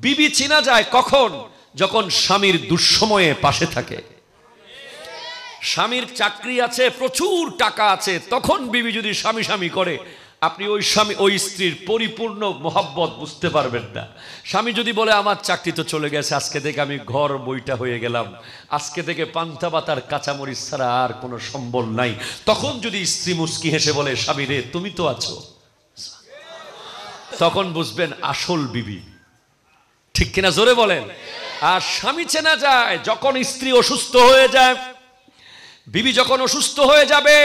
বিবি চেনা যায় কখন? যখন স্বামীর দুঃসময়ে পাশে থাকে। স্বামীর চাকরি আছে, প্রচুর টাকা আছে, তখন বিবি যদি স্বামী স্বামী করে, আপনি ওই স্বামী ওই স্ত্রীর পরিপূর্ণ মোহাব্বত বুঝতে পারবেন না। স্বামী যদি বলে আমার চাকরি তো চলে গেছে, আজকে থেকে আমি ঘর বইটা হয়ে গেলাম, আজকে থেকে পান্তা ভাতার কাঁচামরিচ ছাড়া আর কোনো সম্বল নাই, তখন যদি স্ত্রী মুস্কি হেসে বলে স্বামী রে তুমি তো আছো, তখন বুঝবেন আসল বিবি। ঠিক কিনা জোরে বলেন। আর স্বামী চেনা যায় যখন স্ত্রী অসুস্থ হয়ে যায়। বিবি যখন অসুস্থ হয়ে যাবে,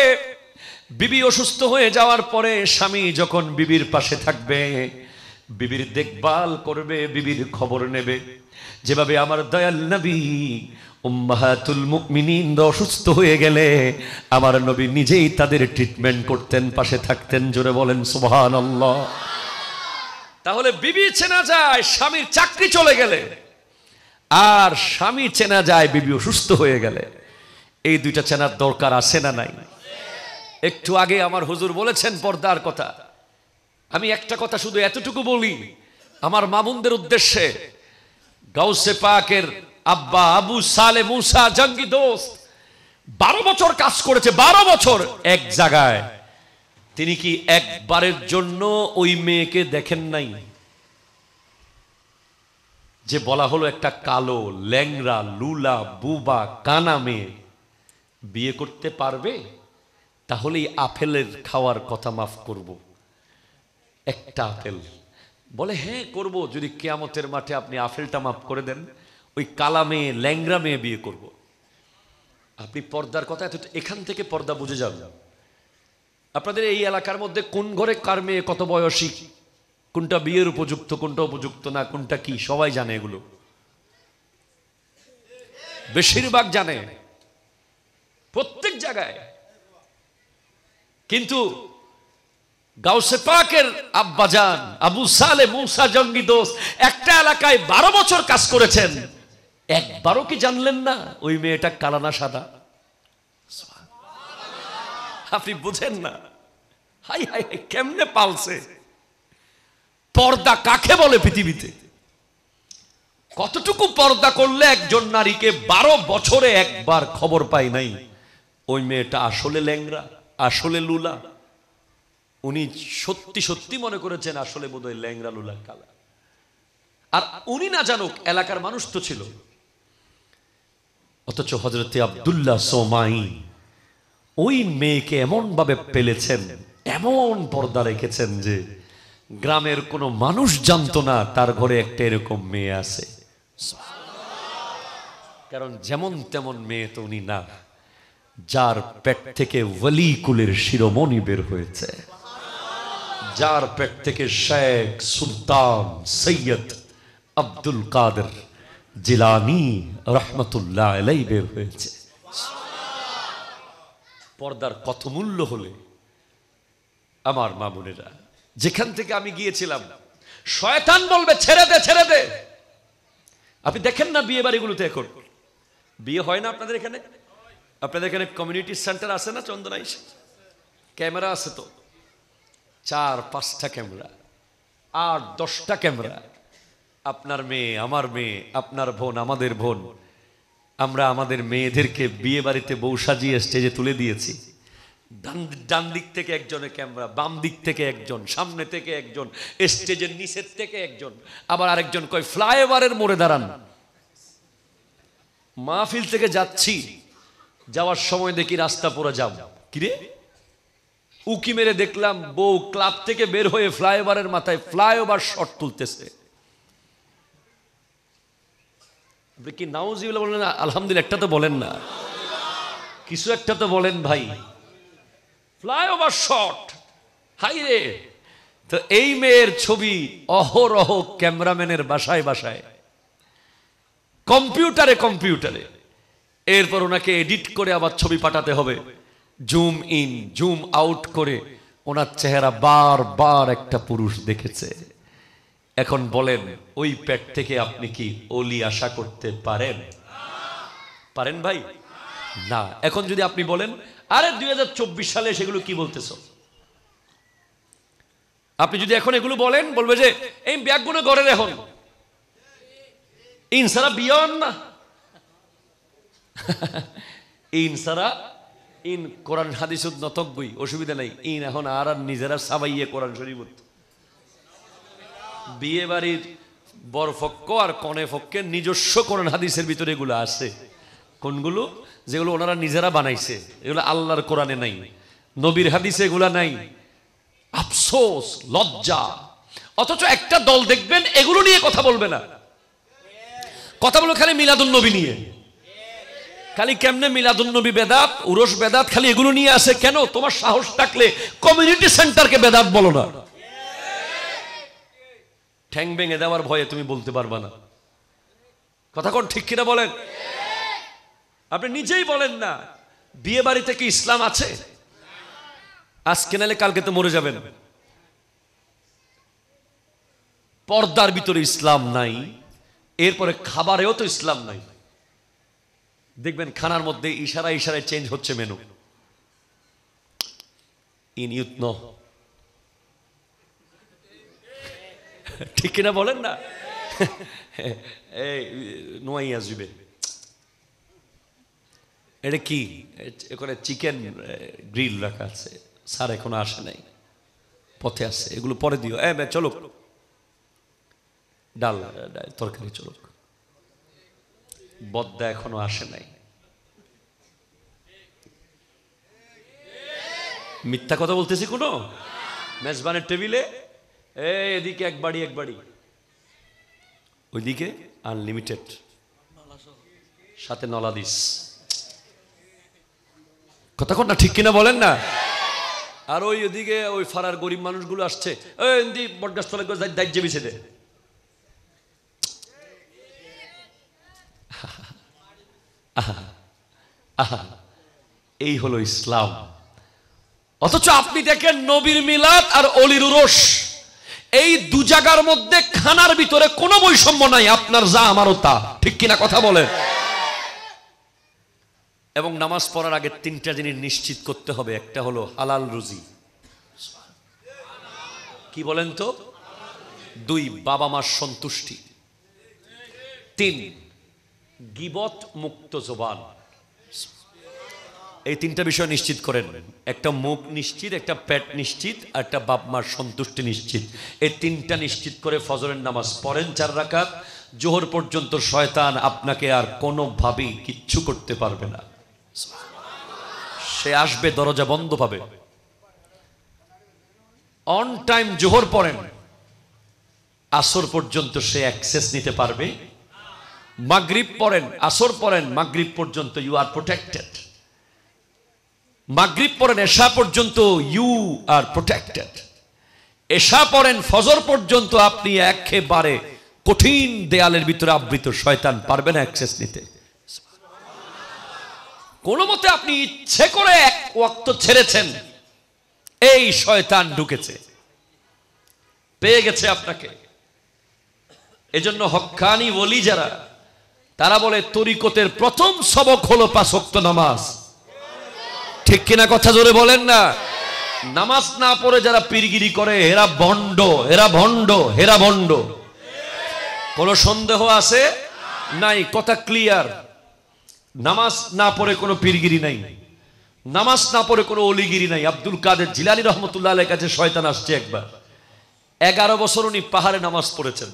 বিবি অসুস্থ হয়ে যাওয়ার পরে স্বামী যখন বিবির পাশে থাকবে, বিবির দেখভাল করবে, বিবির খবর নেবে। যেভাবে আমার দয়াল নবী উম্মাহাতুল মুমিনিন অসুস্থ হয়ে গেলে আমার নবী নিজেই তাদের ট্রিটমেন্ট করতেন, পাশে থাকতেন। জোরে বলেন সুবহানাল্লাহ। তাহলে বিবি চেনা যায় স্বামীর চাকরি চলে গেলে, আর স্বামী চেনা যায় বিবি অসুস্থ হয়ে গেলে। এই দুইটা চেনার দরকার আছে না নাই? একটু আগে আমার হুজুর বলেছেন পর্দার কথা। আমি একটা কথা শুধু এতটুকু বলি আমার মামুনদের উদ্দেশ্যে। গাউসে পাকের আব্বা আবু সালে মুসা জঙ্গি দোস্ত 12 বছর কাজ করেছে, 12 বছর এক জায়গায়। তিনি কি একবারের জন্য ওই মেয়েকে দেখেন নাই? যে বলা হলো একটা কালো ল্যাংরা লুলা বুবা কানা মেয়ে বিয়ে করতে পারবে, তাহলেই আপেলের খাওয়ার কথা মাফ করব। একটা আপেল বলে হ্যাঁ করব, যদি কিয়ামতের মাঠে আপনি আপেলটা মাফ করে দেন, ওই কালা মেয়ে ল্যাংরা মেয়ে বিয়ে করব। আপনি পর্দার কথা এখান থেকে পর্দা বুঝে যান। আপনাদের এই এলাকার মধ্যে কোন ঘরে কার মেয়ে কত বয়সী, কোনটা বিয়ের উপযুক্ত, কোনটা উপযুক্ত না, কোনটা কি, সবাই জানে। এগুলো বেশিরভাগ জানে প্রত্যেক জায়গায়। কিন্তু গাউসে পাকের আব্বাজান আবু সালে মুসা জঙ্গি দোস্ত একটা এলাকায় 12 বছর কাজ করেছেন, একবারও কি জানলেন না ওই মেয়েটা কালা না সাদা? আপনি বুঝেন না? হাই হাই হাই, কেমনে পালছে। পর্দা কাকে বলে পৃথিবীতে? কতটুকু পর্দা করলে একজন নারীকে 12 বছরে একবার খবর পাই নাই ওই মেয়েটা আসলে ল্যাংরা, আসলে লুলা? উনি সত্যি সত্যি মনে করেছেন আসলে বোধহয় ল্যাংরা লুলা কালা। আর উনি না জানুক, এলাকার মানুষ তো ছিল। অথচ হযরতে আব্দুল্লাহ সোমাই ওই মেয়েকে এমন ভাবে পেলেছেন, এমন পর্দা রেখেছেন যে গ্রামের কোনো মানুষ জানতো না তার ঘরে একটা এরকম মেয়ে আছে। কারণ যেমন তেমন মেয়ে তো উনি না, যার পেট থেকে ওয়ালি কুলের শিরোমণি বের হয়েছে, যার পেট থেকে শেখ সুলতান সৈয়দ আব্দুল কাদের জিলানী রহমতুল্লাহ আলাইহি বের হয়েছে। পর্দার কত মূল্য হলে আমার মা বোনেরা, যেখান থেকে আমি গিয়েছিলাম শয়তান বলবে ছেড়ে দে ছেড়ে দে। আপনি দেখেন না বিয়ে বাড়িগুলোতে এখন বিয়ে হয় না আপনাদের এখানে? আপনাদের এখানে কমিউনিটি সেন্টার আছে না চন্দনাইশ? ক্যামেরা আছে তো, 4-5টা ক্যামেরা, 8-10টা ক্যামেরা। আপনার মেয়ে আমার মেয়ে, আপনার বোন আমাদের বোন, আমরা আমাদের মেয়েদেরকে বিয়ে বাড়িতে বউ সাজিয়ে স্টেজে তুলে দিয়েছি। ডান দিক থেকে একজনের ক্যামেরা, বাম দিক থেকে একজন, সামনে থেকে একজন, স্টেজের নিচের থেকে একজন, আবার আরেকজন কয় ফ্লাইওভারের মোড়ে দাঁড়ান। মাহফিল থেকে যাচ্ছি, যাওয়ার সময় দেখি রাস্তা পুরো জাম। কিরে উকি মেরে দেখলাম বউ ক্লাব থেকে বের হয়ে ফ্লাইওভারের মাথায় ফ্লাইওভার শট তুলতেছে। আপনি কি নাউজুবিল্লাহ বলেন না? আলহামদুলিল্লাহ একটা তো বলেন না, কিছু একটা তো বলেন ভাই। ফ্লাইওভার শট, হাই রে। তো এই মেয়ের ছবি অহরহ ক্যামেরাম্যানের বাসায় বাসায়, কম্পিউটারে কম্পিউটারে। এরপর ওনাকে এডিট করে আবার ছবি পাঠাতে হবে, জুম ইন জুম আউট করে ওনার চেহারা বারবার একটা পুরুষ দেখেছে। এখন বলেন ওই পেট থেকে আপনি কি ওলি আশা করতে পারেন? পারেন ভাই? না। এখন যদি আপনি বলেন আরে 2024 সালে সেগুলো কি বলতেছ, আপনি যদি এখন এগুলো বলেন বলবে যে এই ব্যাগগুলো ঘরে রাখুন, ইন ছাড়া বিয়ে হন না। ইন ছাড়া ইন কোরআন হাদিস নতকবই, অসুবিধা নাই। ইন এখন আর নিজেরা সাবাইয়ে কোরআন শরীফ। বিয়ে বাড়ির বরপক্ষ আর কনে পক্ষের নিজস্ব কোরআন হাদিসের ভিতরে এগুলো আছে। কোনগুলো? যেগুলো ওনারা নিজেরা বানাইছে, এগুলো আল্লাহর কোরআনে নাই, নবীর হাদিসে এগুলা নাই। আফসোস, লজ্জা। অথচ একটা দল দেখবেন এগুলো নিয়ে কথা বলবে না, কথা বলবে খালি মিলাদুন নবী নিয়ে। খালি কেমনে মিলাদুন নবী বেদাত, উরস বেদাত, খালি এগুলো নিয়ে আসে। কেন? তোমার সাহস থাকলে কমিউনিটি সেন্টারকে বেদাত বলো না। ঠ্যাং ভেঙে দেওয়ার ভয়ে তুমি বলতে পারবা না। কথা কোন ঠিক কিনা বলেন? আপনি নিজেই বলেন না বিয়ে বাড়িতে কি ইসলাম আছে? আজকে নালে কালকে তো মরে যাবেন। পর্দার ভিতরে ইসলাম নাই, এরপরে খাবারেও তো ইসলাম নাই। দেখবেন খানার মধ্যে ইশারায় ইশারায় চেঞ্জ হচ্ছে মেনু। ইন ইউথ নো, ঠিক কিনা বলেন না? এই নোয়াই আসবে, এটা কি? এখানে চিকেন গ্রিল রাখা আছে, স্যার এখনো আসে নাই, পথে আসছে, এগুলো পরে দিও। চলো ডাল তরকারি চলো, বদ্দা এখনো আসে নাই। মিথ্যা কথা বলতেছি কোনো? মেজবানের টেবিলে এদিকে এক বাড়ি এক বাড়ি, ওইদিকে আনলিমিটেড, সাথে নলাদিস। কথা কন না ঠিক কিনা বলেন না? আর ওই ওদিকে ওই ফারার গরিব মানুষগুলো আসছে, বটগাছ তলে দায়িত্ব বিছে দে। এই হলো ইসলাম। অথচ আপনি দেখেন নবীর মিলাদ আর অলির উরস, এই দু জায়গার মধ্যে খানার ভিতরে কোনো বৈষম্য নাই, আপনার যা আমারও তা। ঠিক কিনা কথা বলেন? এবং নামাজ পড়ার আগে তিনটা জিনিস নিশ্চিত করতে হবে। একটা হলো হালাল রুজি, কি বলেন তো? 2, বাবা মার সন্তুষ্টি। 3, গীবত মুক্ত জবান। এই তিনটা বিষয় নিশ্চিত করেন। একটা মুখ নিশ্চিত, একটা পেট নিশ্চিত, আর একটা বাপ মার সন্তুষ্টি নিশ্চিত। এই তিনটা নিশ্চিত করে ফজরের নামাজ পড়েন 4 রাকাত। জোহর পর্যন্ত শয়তান আপনাকে আর কোনোভাবেই কিচ্ছু করতে পারবে না। সে আসবে, দরজা বন্ধ পাবে। অন টাইম জোহর পড়েন, আসর পর্যন্ত সে অ্যাক্সেস নিতে পারবে। মাগরিব পড়েন, আসর পড়েন, মাগরিব পর্যন্ত ইউ আর প্রোটেক্টেড। মাগরিব পড়েন এশা পর্যন্ত, ইউ আর প্রোটেক্টেড। এশা পড়েন ফজর পর্যন্ত, আপনি একেবারে কঠিন দেয়ালের ভিতরে আবৃত, শয়তান পারবে না অ্যাক্সেস নিতে। কোন মতে আপনি ইচ্ছে করে এক ওয়াক্ত ছেড়েছেন, এই শয়তান ঢুকেছে, পেয়ে গেছে আপনাকে। এজন্য হক্কানি ওলি যারা, তারা বলে তরিকতের প্রথম সবক হলো 5 ওয়াক্ত নামাজ। ঠিক কিনা কথা জোরে বলেন না? নামাজ না পড়ে যারা পীরগিরি করে, এরা ভণ্ড, এরা ভণ্ড, এরা ভণ্ড। কোন সন্দেহ আছে? নাই, কথা ক্লিয়ার। নামাজ না পড়ে কোনো পীরগিরি নাই, নামাজ না পড়ে কোনো অলিগিরি নাই। আব্দুল কাদের জিলানী রহমতুল্লাহ আলাইহির কাছে শয়তান আসছে একবার। 11 বছর উনি পাহাড়ে নামাজ পড়েছেন।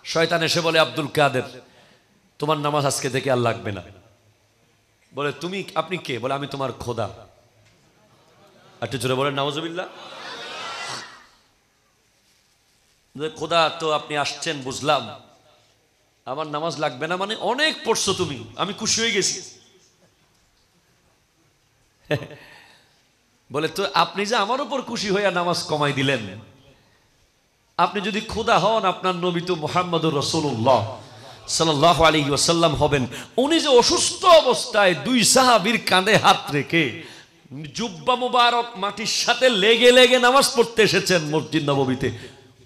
শয়তান এসে বলে, আব্দুল কাদের, তোমার নামাজ আজকে থেকে আর লাগবে না। বলে, আপনি কে? বলে, আমি তোমার খোদা। একটু জোরে বলেন নাউজুবিল্লাহ। খোদা তো আপনি আসছেন বুঝলাম, আমার নামাজ লাগবে না মানে? অনেক পড়ছো তুমি, আমি খুশি হয়ে গেছি। বলে, তো আপনি যে আমার উপর খুশি হইয়া নামাজ কমাই দিলেন, আপনি যদি খোদা হন, আপনার নবী তো মুহাম্মদুর রাসূলুল্লাহ সাল্লাল্লাহু আলাইহি ওয়াসাল্লাম হবেন। উনি যে অসুস্থ অবস্থায় 2 সাহাবীর কাঁধে হাত রেখে জুব্বা মুবারক মাটির সাথে লেগে লেগে নামাজ পড়তে এসেছেন মসজিদ নববীতে,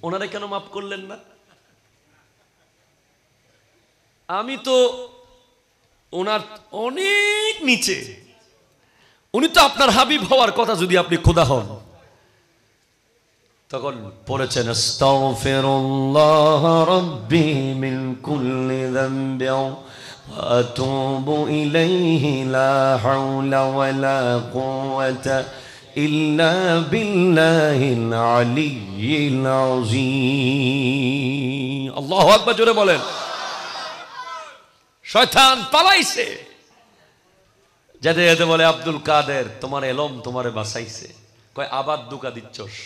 ওনারা কেন মাফ করলেন না? আমি তো ওনার অনেক নিচে, উনি তো আপনার হাবিব হওয়ার কথা যদি আপনি খোদা হন। তখন পড়েছেন আস্তাগফিরুল্লাহ রাব্বি মিন কুল্লি যামবি ওয়া আতুবু ইলাইহি লা হাওলা ওয়ালা কুওয়াতা ইল্লা বিল্লাহিল আলিয়্যিল আযীম। আল্লাহু আকবার, জোরে বলেন। শয়তান পালাইছে, যেতে যেতে বলে আব্দুল কাদের তোমার এলম তোমারে বাঁচাইছে। কয় আবার দুকা দিচ্ছস?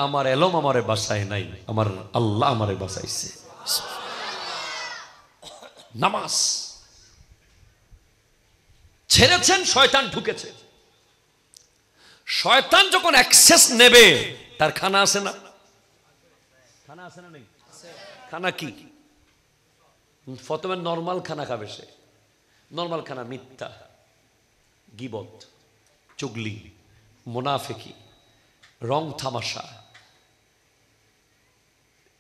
আমার এলম আমারে বাঁচায় নাই, আমার আল্লাহ আমারে বাঁচাইছে। নামাজ ছেড়েছেন, শয়তান ঢুকেছে। শয়তান যখন অ্যাক্সেস নেবে, তার খানা আছে না? খানা আছে না? নেই? খানা কি? প্রথমে নর্মাল খানা খাবে সে। নর্মাল খানা মিথ্যা, গীবত, চুগলি, মুনাফিকি, রং তামাশা,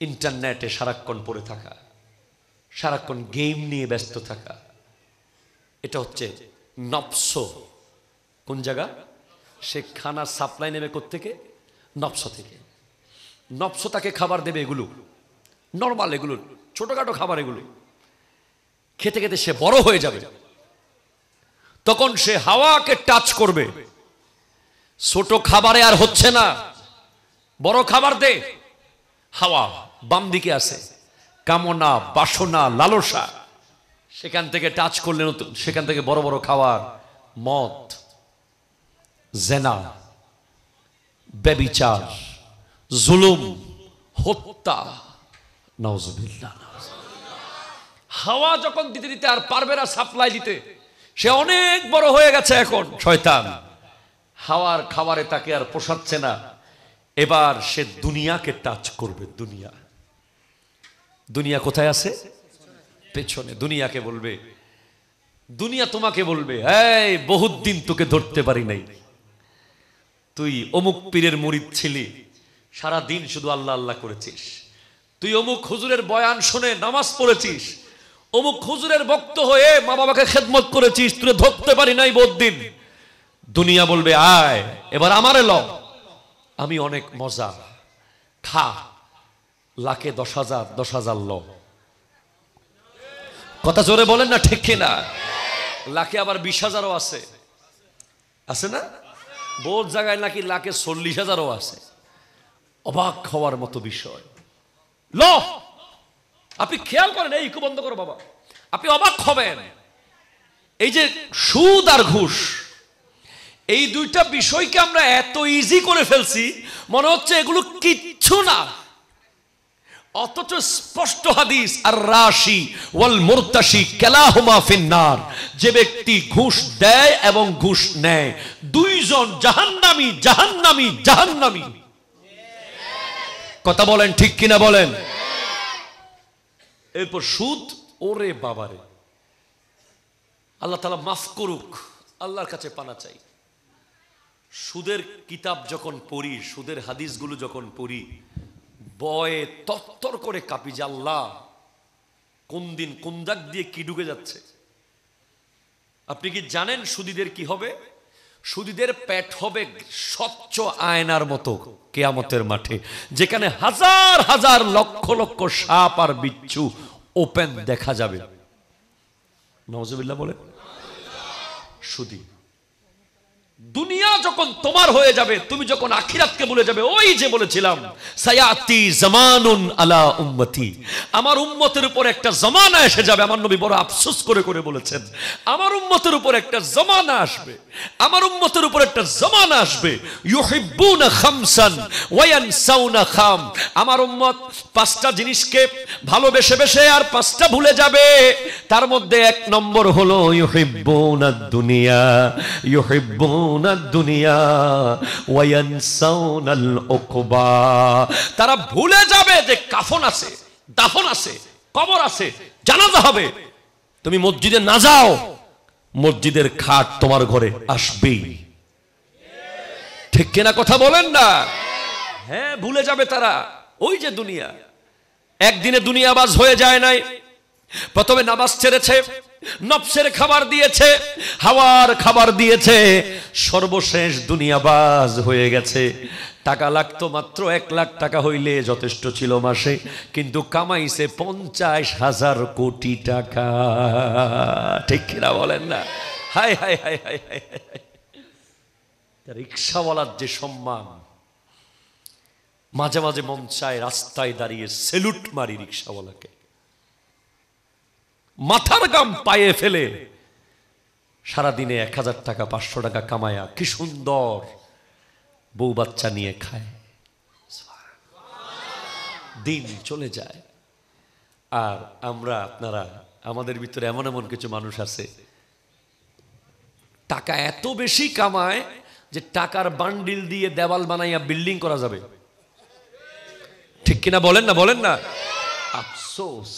ইন্টারনেটে সারাক্ষণ পড়ে থাকা, সারাক্ষণ গেম নিয়ে ব্যস্ত থাকা। এটা হচ্ছে নফস। কোন জায়গা? সে খানা সাপ্লাই নেবে কোত্থেকে? নফস থেকে। নফস তাকে খাবার দেবে এগুলো, নর্মাল এগুলো, ছোটখাটো খাবার এগুলো। খেতে খেতে সে বড় হয়ে যাবে, তখন সে হাওয়াকে টাচ করবে। ছোট খাবারে আর হচ্ছে না, বড় খাবার দে। হাওয়া বাম দিকে আছে, কামনা, বাসনা, লালসা, সেখান থেকে টাচ করলে নতুন, সেখান থেকে বড় বড় খাবার, মদ, জেনা, ব্যভিচার, জুলুম, হত্যা, নাউজুবিল্লাহ। হাওয়া যখন দিতে দিতে আর পারবে না সাপ্লাই দিতে, সে অনেক বড় হয়ে গেছে এখন শয়তান। হাওয়ার খাবারে তাকে আর পোষাচ্ছে না, এবার সে দুনিয়াকে টাচ করবে। দুনিয়া, দুনিয়া কোথায় আছে? পেছনে। দুনিয়াকে বলবে, দুনিয়া তোমাকে বলবে, এই বহুত দিন তোকে ধরতে পারি নাই, তুই অমুক পীরের মুরিদ ছিলি, সারা দিন শুধু আল্লাহ আল্লাহ করেছিস, তুই অমুক হুজুরের বয়ান শুনে নামাজ পড়েছিস, অমুক হুজুরের ভক্ত হয়ে মা বাবাকে খেদমত করেছিস, তুই ধরতে পারি নাই বহুত দিন। দুনিয়া বলবে, আয় এবার আমারে ল, আমি অনেক মজা, খা, লাখে 10,000 10,000 ল। কথা জোরে বলেন না, ঠিক কিনা? লাখে আবার 20,000ও আছে, আছে না? বহুত জায়গায় নাকি লাখে 40,000ও আছে। অবাক হওয়ার মতো বিষয়। ল, আপনি খেয়াল করেন, এই বন্ধ করো বাবা, আপনি অবাক হবেন। এই যে সুদ আর ঘুষ, এই দুইটা বিষয়কে আমরা এত ইজি করে ফেলছি, মনে হচ্ছে এগুলো কিচ্ছু না। অথচ স্পষ্ট হাদিস, আর রাশি ওয়াল মুরতাশি কালাহুমা ফিন্নার, যে ব্যক্তি ঘুষ দেয় এবং ঘুষ নেয়, দুইজন জাহান্নামী, জাহান্নামী, জাহান্নামী। কথা বলেন, ঠিক কিনা বলেন? এরপর সুদ, ওরে বাবারে, আল্লাহ তাআলা মাফ করুক, আল্লাহর কাছে পানা চাই। সুদের কিতাব যখন পড়ি, সুদের হাদিসগুলো যখন পড়ি, বয়ে তত্তর করে কাঁপি যে আল্লাহ, কোন দিন কোন দাগ দিয়ে কি ঢুকে যাচ্ছে। আপনি কি জানেন সুদীদের কি হবে? সুদীদের পেট হবে স্বচ্ছ আয়নার মতো কিয়ামতের মাঠে, যেখানে হাজার হাজার লক্ষ লক্ষ সাপ আর বিচ্ছু ওপেন দেখা যাবে। নাউজুবিল্লাহ বলে। সুদী দুনিয়া যখন তোমার হয়ে যাবে, তুমি যখন আখিরাতকে ভুলে যাবে, ওই যে বলেছিলাম সায়াতি জামানুন আলা উম্মতি, আমার উম্মতের উপর একটা জামানা এসে যাবে। আমার নবী বড় আফসোস করে করে বলেছেন, আমার উম্মতের উপর একটা জামানা আসবে, আমার উম্মতের উপর একটা জামানা আসবে, ইউহিব্বুনা খামসান ওয়া ইয়ানসাউনা খাম, আমার উম্মত 5টা জিনিসকে ভালোবেসে বেসে আর 5টা ভুলে যাবে। তার মধ্যে 1 নম্বর হলো ইউহিব্বুনাদ দুনিয়া, ইউহিব্বুনাদ দুনিয়া ওয়া ইয়ানসাউনাল উকবা, তারা ভুলে যাবে যে কাফন আছে, দাফন আছে, কবর আছে, জানাজা হবে। তুমি মসজিদে না যাও, মসজিদের খাট তোমার ঘরে আসবেই। ঠিক কিনা কথা বলেন না? হ্যাঁ, ভুলে যাবে তারা। ওই যে দুনিয়া, একদিনে দুনিয়াবাজ হয়ে যায় নাই। প্রথমে নামাজ ছেড়েছে, নফসের খাবার দিয়েছে, হাওয়ার খাবার দিয়েছে, সর্বশেষ দুনিয়াবাজ হয়ে গেছে। টাকা লাগতো মাত্র 1 লাখ টাকা হইলে যথেষ্ট ছিল মাসে, কিন্তু কামাইছে 50,000 কোটি টাকা। ঠিক কিনা বলেন না? হায় হায় হায় হায় হায়। রিক্সাওয়ালার যে সম্মান, মাঝে মাঝে মন চায় রাস্তায় দাঁড়িয়ে সেলুট মারি রিক্সাওয়ালাকে, মাথার গাম পায়ে ফেলে সারাদিনে 1000 টাকা 500 টাকা কামায়া কি সুন্দর বউ বাচ্চা নিয়ে খায়, দিন চলে যায়। আর আমরা আপনারা আমাদের ভিতরে এমন এমন কিছু মানুষ আছে টাকা এত বেশি কামায় যে টাকার বান্ডিল দিয়ে দেওয়াল বানাইয়া বিল্ডিং করা যাবে। ঠিক কিনা বলেন না? বলেন না? আফসোস,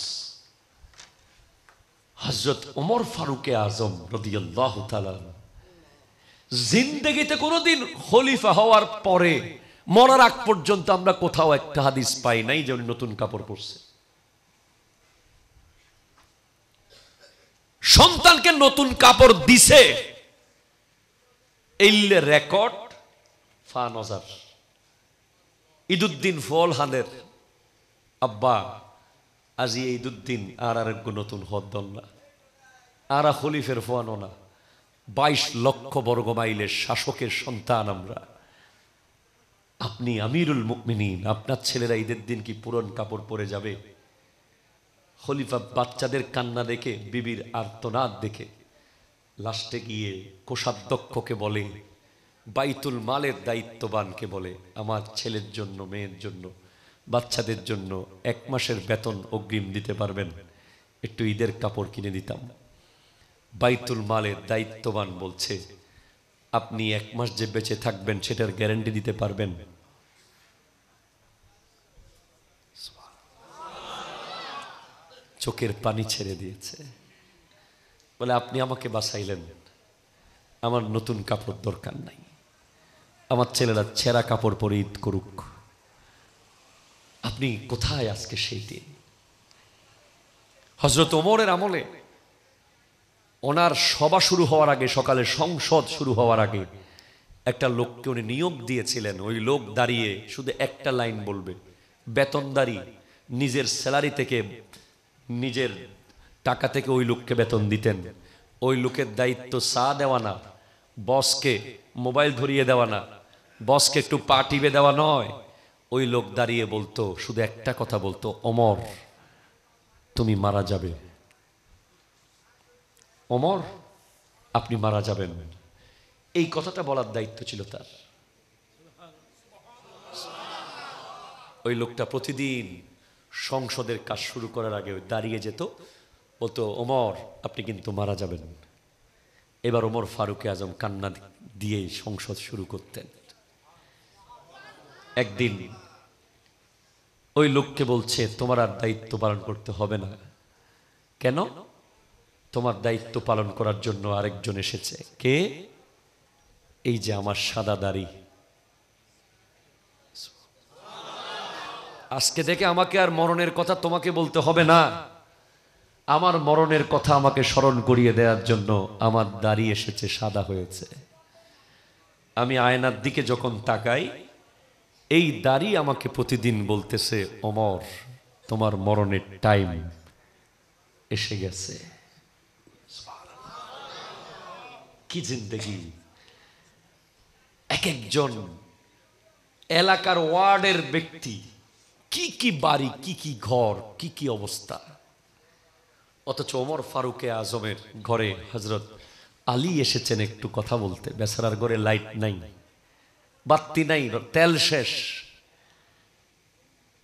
হযরত ওমর ফারুকে আজম রাদিয়াল্লাহু তাআলা জিন্দেগিতে কোনোদিন খলিফা হওয়ার পরে মরার আগ পর্যন্ত আমরা কোথাও একটা হাদিস পাই নাই যে উনি নতুন কাপড় পরছে। সন্তানকে নতুন কাপড় দিছে, এইলে রেকর্ড ফা নজর। ঈদুদ্দিন ফলহানের আব্বা আজি ঈদুদ্দিন আর আরেক নতুন হদ্দন না, আর খলিফের ফোয়ানো না, 22 লক্ষ বর্গ মাইলের শাসকের সন্তান আমরা। আপনি আমিরুল মুমিনিন, আপনার ছেলেরা ঈদের দিন কি পুরন কাপড় পরে যাবে? খলিফা বাচ্চাদের কান্না দেখে, বিবির আর্তনাদ দেখে লাস্টে গিয়ে কোষাধ্যক্ষকে বলে, বাইতুল মালের দায়িত্ববানকে বলে, আমার ছেলের জন্য, মেয়ের জন্য, বাচ্চাদের জন্য 1 মাসের বেতন অগ্রিম দিতে পারবেন? একটু ঈদের কাপড় কিনে দিতাম। বাইতুল মালের দায়িত্ববান বলছে, আপনি 1 মাস যে বেঁচে থাকবেন সেটার গ্যারান্টি দিতে পারবেন? চোখের পানি ছেড়ে দিয়েছে, বলে আপনি আমাকে বাঁচাইলেন, আমার নতুন কাপড় দরকার নাই, আমার ছেলেরা ছেঁড়া কাপড় পরে ঈদ করুক। আপনি কোথায় আজকে সেই দিন? হযরত ওমরের আমলে ওনার সভা শুরু হওয়ার আগে, সকালে সংসদ শুরু হওয়ার আগে একটা লোককে উনি নিয়োগ দিয়েছিলেন। ওই লোক দাঁড়িয়ে শুধু একটা লাইন বলবে, বেতনদারি নিজের স্যালারি থেকে, নিজের টাকা থেকে ওই লোককে বেতন দিতেন। ওই লোকের দায়িত্ব চা দেওয়া না, বসকে মোবাইল ধরিয়ে দেওয়া না, বসকে একটু পা টিপে দেওয়া নয়। ওই লোক দাঁড়িয়ে বলতো, শুধু একটা কথা বলতো, ওমর তুমি মারা যাবে, ওমর আপনি মারা যাবেন। এই কথাটা বলার দায়িত্ব ছিল তার। ওই লোকটা প্রতিদিন সংসদের কাজ শুরু করার আগে দাঁড়িয়ে যেত, বলতো, ওমর আপনি কিন্তু মারা যাবেন। এবার ওমর ফারুকে আজম কান্না দিয়ে সংসদ শুরু করতেন। একদিন ওই লোককে বলছে, তোমার আর দায়িত্ব পালন করতে হবে না। কেন? তোমার দায়িত্ব পালন করার জন্য আরেকজন এসেছে। কে? এই যে আমার সাদা দাড়ি। আজকে থেকে আমাকে আর মরণের কথা তোমাকে বলতে হবে না, আমার মরণের কথা আমাকে স্মরণ করিয়ে দেওয়ার জন্য আমার দাড়ি এসেছে, সাদা হয়েছে। আমি আয়নার দিকে যখন তাকাই, এই দাড়ি আমাকে প্রতিদিন বলতেছে, ওমর তোমার মরণের টাইম এসে গেছে। কি জিন্দেগি! এক একজন এলাকার ওয়ার্ডের ব্যক্তি, কি কি বাড়ি, কি কি ঘর, কি কি অবস্থা। অথচ ওমর ফারুকে আজমের ঘরে হযরত আলী এসেছেন একটু কথা বলতে। বেচারার ঘরে লাইট নাই, বাতি নাই, তেল শেষ,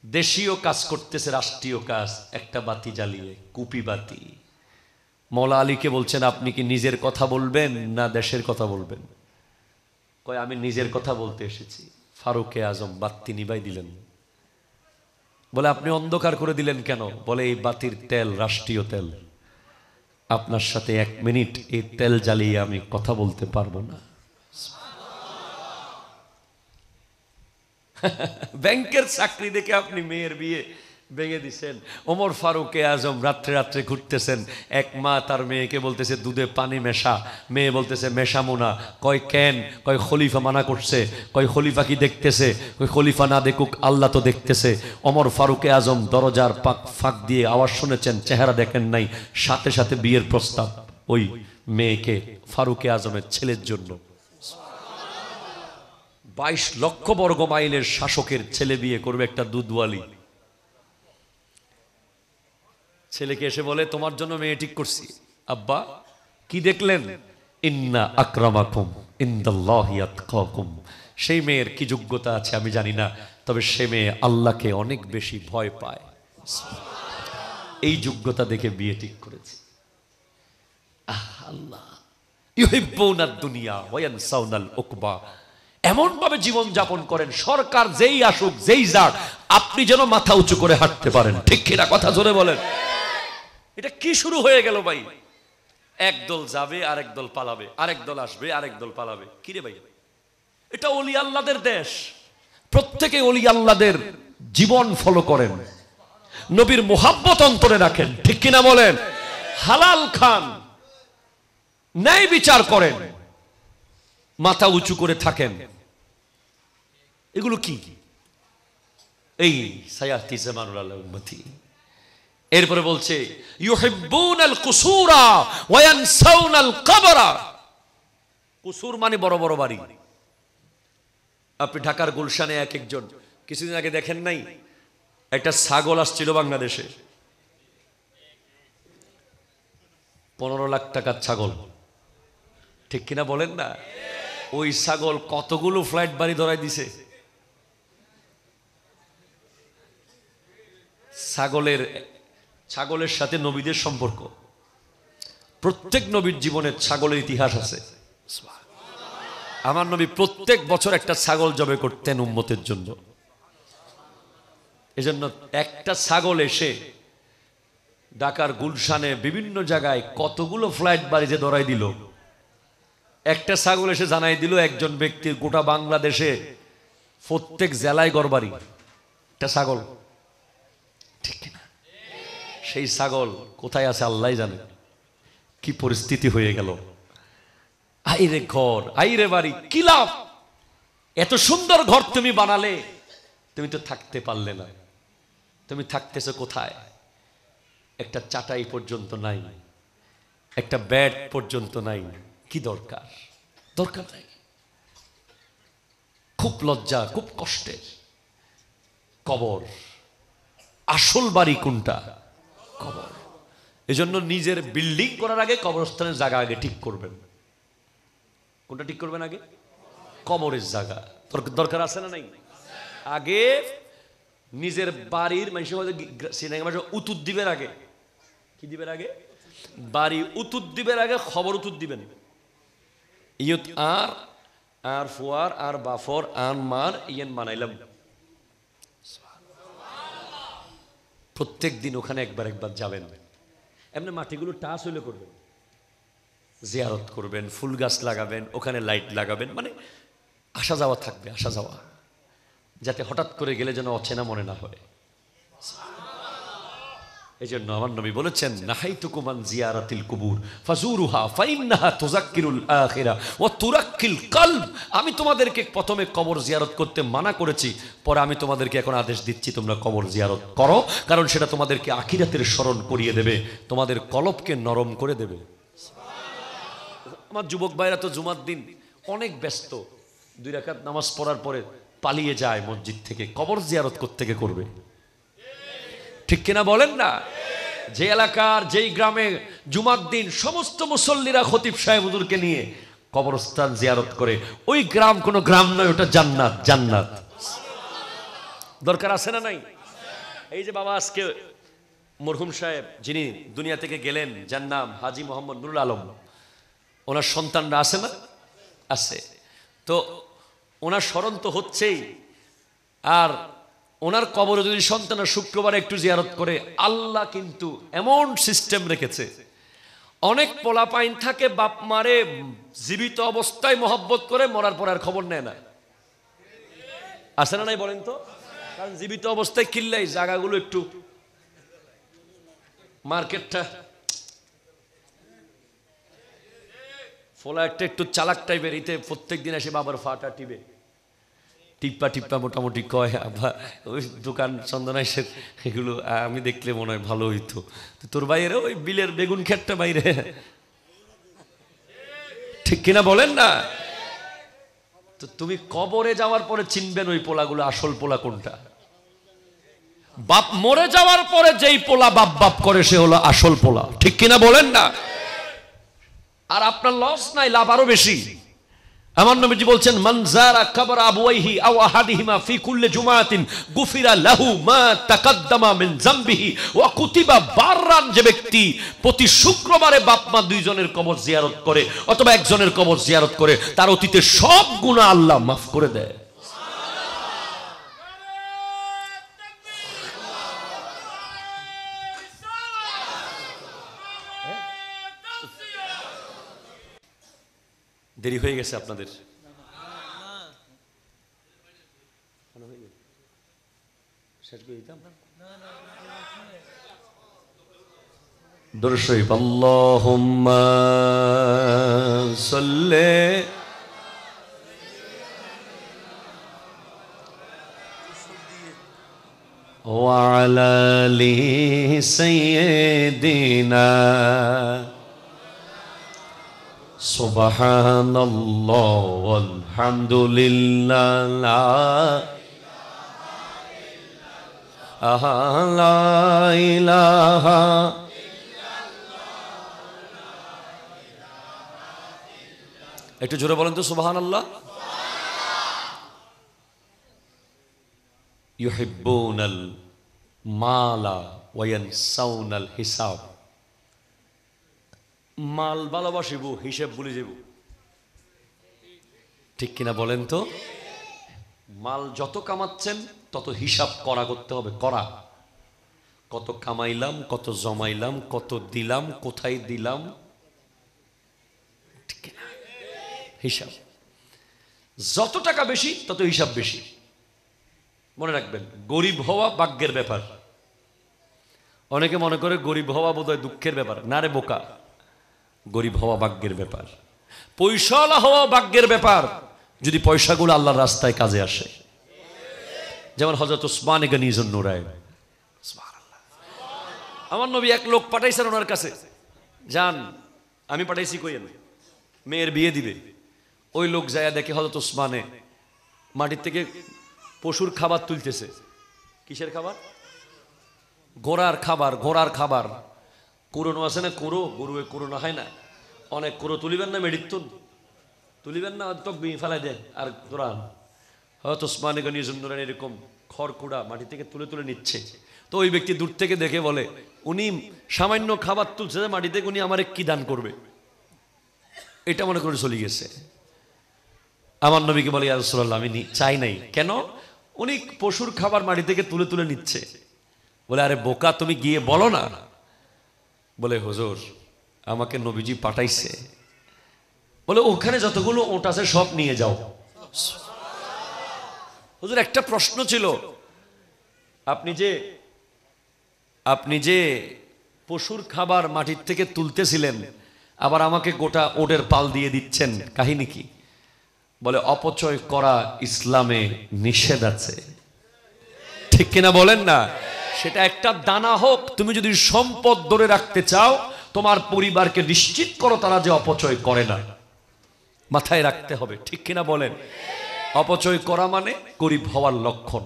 দেশীয় কাজ করতেছে, রাষ্ট্রীয় কাজ, একটা বাতি জ্বালিয়ে, কুপি বাতি। মওলা আলীকে বলছেন, আপনি কি নিজের কথা বলবেন না দেশের কথা বলবেন? কয়, আমি নিজের কথা বলতে এসেছি। ফারুকে আজম বাতি নিভাই দিলেন। বলে, আপনি অন্ধকার করে দিলেন কেন? বলে, এই বাতির তেল রাষ্ট্রীয় তেল, আপনার সাথে 1 মিনিট এই তেল জ্বালিয়ে আমি কথা বলতে পারবো না। ব্যাংকের চাকরি দেখে আপনি মেয়ের বিয়ে ভেঙে দিছেন। ওমর ফারুকে আজম রাত্রে রাত্রে ঘুরতেছেন, এক মা তার মেয়েকে বলতেছে দুধে পানি মেশা, মেয়ে বলতেছে মেশামো না। কয় কেন? কয় খলিফা মানা করছে। কয় খলিফা কি দেখতেছে? কয় খলিফা না দেখুক, আল্লাহ তো দেখতেছে। ওমর ফারুকে আজম দরজার ফাঁক দিয়ে আওয়াজ শুনেছেন, চেহারা দেখেন নাই। সাথে সাথে বিয়ের প্রস্তাব ওই মেয়েকে ফারুকে আজমের ছেলের জন্য। 22 লক্ষ বর্গ মাইলের শাসকের ছেলে বিয়ে করবে একটা দুধওয়ালি। ছেলেকে এসে বলে তোমার জন্য মেয়ে ঠিক করছি। আব্বা কি দেখলেন? ইন্না আকরামাকুম ইনদাল্লাহি আতকাকুম। সেই মেয়ের কি যোগ্যতা আছে আমি জানি না, তবে সে মেয়ে আল্লাহকে অনেক বেশি ভয় পায়। এই যোগ্যতা দেখে বিয়ে ঠিক করেছে। আল্লাহ ইউহিব্বুনাদ দুনিয়া ওয়া ইয়ানসাউনাল উকবা। এমন ভাবে জীবন যাপন করেন, সরকার যেই আসুক যেই যাক, আপনি যেন মাথা উঁচু করে হাঁটতে পারেন। ঠিক কিনা? কথা জোরে বলেন। এটা কি শুরু হয়ে গেল ভাই? একদল যাবে আরেক দল পালাবে, আরেক দল আসবে আরেক দল পালাবে। কি রে ভাই? এটা ওলি আল্লাহদের দেশ। প্রত্যেকে ওলি আল্লাহদের জীবন ফলো করেন, নবীর মুহাব্বত অন্তরে রাখেন। ঠিক কিনা বলেন? হালাল খান, ন্যায় বিচার করেন, মাথা উঁচু করে থাকেন। এগুলো কি? এই সায়াতি জামানুল আল্লাহ উম্মতি। এরপরে বলছে ইউহিব্বুনাল কুসুরা ওয়া ইয়ানসাউনাল কবরা। কুসুর মানে বড় বড় বাড়ি। আপনি ঢাকার গুলশানে এক একজন কিছুদিন আগে দেখেন নাই, একটা ছাগল আসছিল বাংলাদেশে, 15 লাখ টাকার ছাগল। ঠিক কিনা বলেন না? ওই ছাগল কতগুলো ফ্লাইট বাড়ি ধরাই দিছে। ছাগলের সাথে নবীদের সম্পর্ক। প্রত্যেক নবীর জীবনে ছাগলের ইতিহাস আছে। আমার নবী প্রত্যেক বছর একটা ছাগল জবে করতেন উম্মতের জন্য। এজন্য একটা ছাগল এসে ঢাকার গুলশানে বিভিন্ন জায়গায় কতগুলো ফ্লাইট বাড়িতে ধরাই দিল। একটা ছাগল এসে জানাই দিল একজন ব্যক্তির গোটা বাংলাদেশে প্রত্যেক জেলায় গড়বাড়ি একটা ছাগল। ঠিক না? সেই ছাগল কোথায় আছে আল্লাহ জানে। কি পরিস্থিতি হয়ে গেল। আইরে ঘর, আইরে বাড়ি, কি লাভ? এত সুন্দর ঘর তুমি বানালে, তুমি তো থাকতে পারলে না। তুমি থাকতেছো কোথায়? একটা চাটাই পর্যন্ত নাই, একটা বেড পর্যন্ত নাই। কি দরকার? দরকার নাই। খুব লজ্জা, খুব কষ্টের। কবর। আসল বাড়ি কোনটা? কবর। এজন্য নিজের বিল্ডিং করার আগে কবরস্থানের জায়গা আগে ঠিক করবেন। কোনটা ঠিক করবেন আগে? কবরের জায়গা। দরকার আছে না নাই? আগে নিজের বাড়ির মানুষের উতুর দিবেন আগে। কি দিবেন আগে? বাড়ি উতুর দিবেন আগে, খবর উতুর দিবেন। ইয়ত আর আর ফুয়ার আর বাফর আন মার ইয়েন মানাইলাম। প্রত্যেক দিন ওখানে একবার যাবেন। এমনি মাটিগুলো টাচ হইলে করবেন, জিয়ারত করবেন, ফুল গাছ লাগাবেন, ওখানে লাইট লাগাবেন, মানে আসা যাওয়া থাকবে, আসা যাওয়া, যাতে হঠাৎ করে গেলে যেন অচেনা মনে না হয়। এই জন্য আমার নবী বলেছেন নাহাইতুকুম আন জিয়ারাতিল কুবুর ফাজুরুহা ফাইন্নাহা তুযাক্কিরুল আখিরা ওয়া তুরাক্কিল কলব। আমি তোমাদেরকে প্রথমে কবর জিয়ারত করতে মানা করেছি, পরে আমি তোমাদেরকে এখন আদেশ দিচ্ছি তোমরা কবর জিয়ারত করো, কারণ সেটা তোমাদেরকে আখিরাতের স্মরণ করিয়ে দেবে, তোমাদের কলবকে নরম করে দেবে। আমার যুবক ভাইরা তো জুমার দিন অনেক ব্যস্ত, 2 রাকাত নামাজ পড়ার পরে পালিয়ে যায় মসজিদ থেকে, কবর জিয়ারত কোত্থেকে করবে? ঠিক কিনা বলেন না? যে এলাকার যেই গ্রামে জুমার দিন সমস্ত মুসল্লিরা খতিব সাহেব হুজুরকে নিয়ে কবরস্থান জিয়ারত করে, ওই গ্রাম কোনো গ্রাম নয়, ওটা জান্নাত। জান্নাত দরকার আছে না নাই? এই যে বাবা আজকে মরহুম সাহেব যিনি দুনিয়া থেকে গেলেন, যার নাম হাজী মোহাম্মদ নুরুল আলম, ওনার সন্তানরা আছে না? আছে। তো ওনার স্মরণ তো হচ্ছেই, আর ওনার কবরে যদি সন্তানের শুক্রবার একটু জিয়ারত করে, আল্লাহ কিন্তু এমন সিস্টেম রেখেছে, অনেক পোলাপাইন থাকে বাপ মারে জীবিত অবস্থায় মহব্বত করে, মরার পর আর খবর নেয় না। আছে না নাই বলেন তো? কারণ জীবিত অবস্থায় কিল্লাই জায়গাগুলো একটু মার্কেটটা ফোলা একটা একটু চালাক টাইপের, এতে প্রত্যেক দিন এসে বাবার ফাটা টিপে টিপ্পা মোটামুটি কয় আবার ওই দোকান চন্দনাইশের এগুলো আমি দেখলে মনে হয় ভালো হইতো। তোর বাইরে ওই বিলের বেগুন ক্ষেতটা বাইরে, ঠিক কিনা বলেন না? তো তুমি কবরে যাওয়ার পরে চিনবেন ওই পোলাগুলো আসল পোলা কোনটা। বাপ মরে যাওয়ার পরে যেই পোলা বাপ বাপ করে সে হলো আসল পোলা, ঠিক কিনা বলেন না? আর আপনার লস নাই, লাভ আরো বেশি। আমার নবীজি বলছেন, মান যারা কবর আবওয়াইহি আও আহাদিহিমা ফি কুল্লি জুমাতিন গুফিরা লাহু মা তাকাদ্দামা মিন যামবিহি ওয়া কুতিবা বাররান। যে ব্যক্তি প্রতি শুক্রবারে বাপ মা দুইজনের কবর জিয়ারত করে অথবা একজনের কবর জিয়ারত করে, তার অতীতের সব গুনাহ আল্লাহ মাফ করে দেয়। দেরি হয়ে গেছে আপনাদের? দরুদ শরীফ, আল্লাহুম্মা সাল্লি ওয়া আলা আলি সাইয়্যিদিনা সুবহানাল্লাহ ওয়ালহামদুলিল্লাহ লা ইলাহা একটু জোরে বলেন তো সুবহানাল্লাহ। ইউহিব্বুনাল মালা ওয়া ইয়ানসাউনাল হিসাব। মাল ভালোবাসিব, হিসাব ভুলে যাব, ঠিক কিনা বলেন তো? মাল যত কামাচ্ছেন তত হিসাব করা করতে হবে, করা। কত কামাইলাম, কত জমাইলাম, কত দিলাম, কোথায় দিলাম, ঠিক কিনা? হিসাব। যত টাকা বেশি তত হিসাব বেশি। মনে রাখবেন, গরিব হওয়া ভাগ্যের ব্যাপার। অনেকে মনে করে গরিব হওয়া বোধহয় দুঃখের ব্যাপার। না রে বোকা, গরিব হওয়া ভাগ্যের ব্যাপার। পয়সাওয়ালা হওয়া ভাগ্যের ব্যাপার, যদি পয়সাগুলো আল্লাহর রাস্তায় কাজে আসে। যেমন হযরত উসমান গনি যুন্নুরাইন, সুবহানাল্লাহ। আমার নবী এক লোক পাঠাইছেন ওনার কাছে, যান আমি পাঠাইছি কইেন মেয়ের বিয়ে দিবে। ওই লোক যায় দেখে হযরত উসমানে মাটির থেকে পশুর খাবার তুলতেছে। কিসের খাবার? ঘোড়ার খাবার। ঘোড়ার খাবার কুরনো আছে না, কুরো গরুয়ে কুরনো হয় না, অনেক কুরো তুলিবেন না, মেডিত তুলিবেন না, তো ফেলাই দেয় আর কোরআন। হয়তো ওসমান গনি যুন্নুরাইন এরকম খড়কুড়া মাটি থেকে তুলে তুলে নিচ্ছে। তো ওই ব্যক্তি দূর থেকে দেখে বলে, উনি সামান্য খাবার তুলছে মাটি থেকে, উনি আমারে কি দান করবে, এটা মনে করে চলে গেছে। আমার নবীকে বলে, ইয়া রাসূলুল্লাহ আমি চাই নাই। কেন? উনি পশুর খাবার মাটি থেকে তুলে তুলে নিচ্ছে। বলে, আরে বোকা তুমি গিয়ে বলো না। বলে, হুজুর আমাকে নবীজি পাঠাইছে। বলে, ওখানে যতগুলো ওট আছে সব নিয়ে যাও। হুজুর একটা প্রশ্ন ছিল, আপনি যে পশুর খাবার মাটির থেকে তুলতেছিলেন, আবার আমাকে গোটা ওটের পাল দিয়ে দিচ্ছেন, কাহিনী কি? বলে, অপচয় করা ইসলামে নিষেধ আছে, ঠিক কিনা বলেন না? সেটা একটা দানা হোক, তুমি যদি সম্পদ ধরে রাখতে চাও, তোমার পরিবারকে নিশ্চিত করো তারা যে অপচয় করে না। মাথায় রাখতে হবে, ঠিক কিনা বলেন? অপচয় করা মানে গরিব হওয়ার লক্ষণ।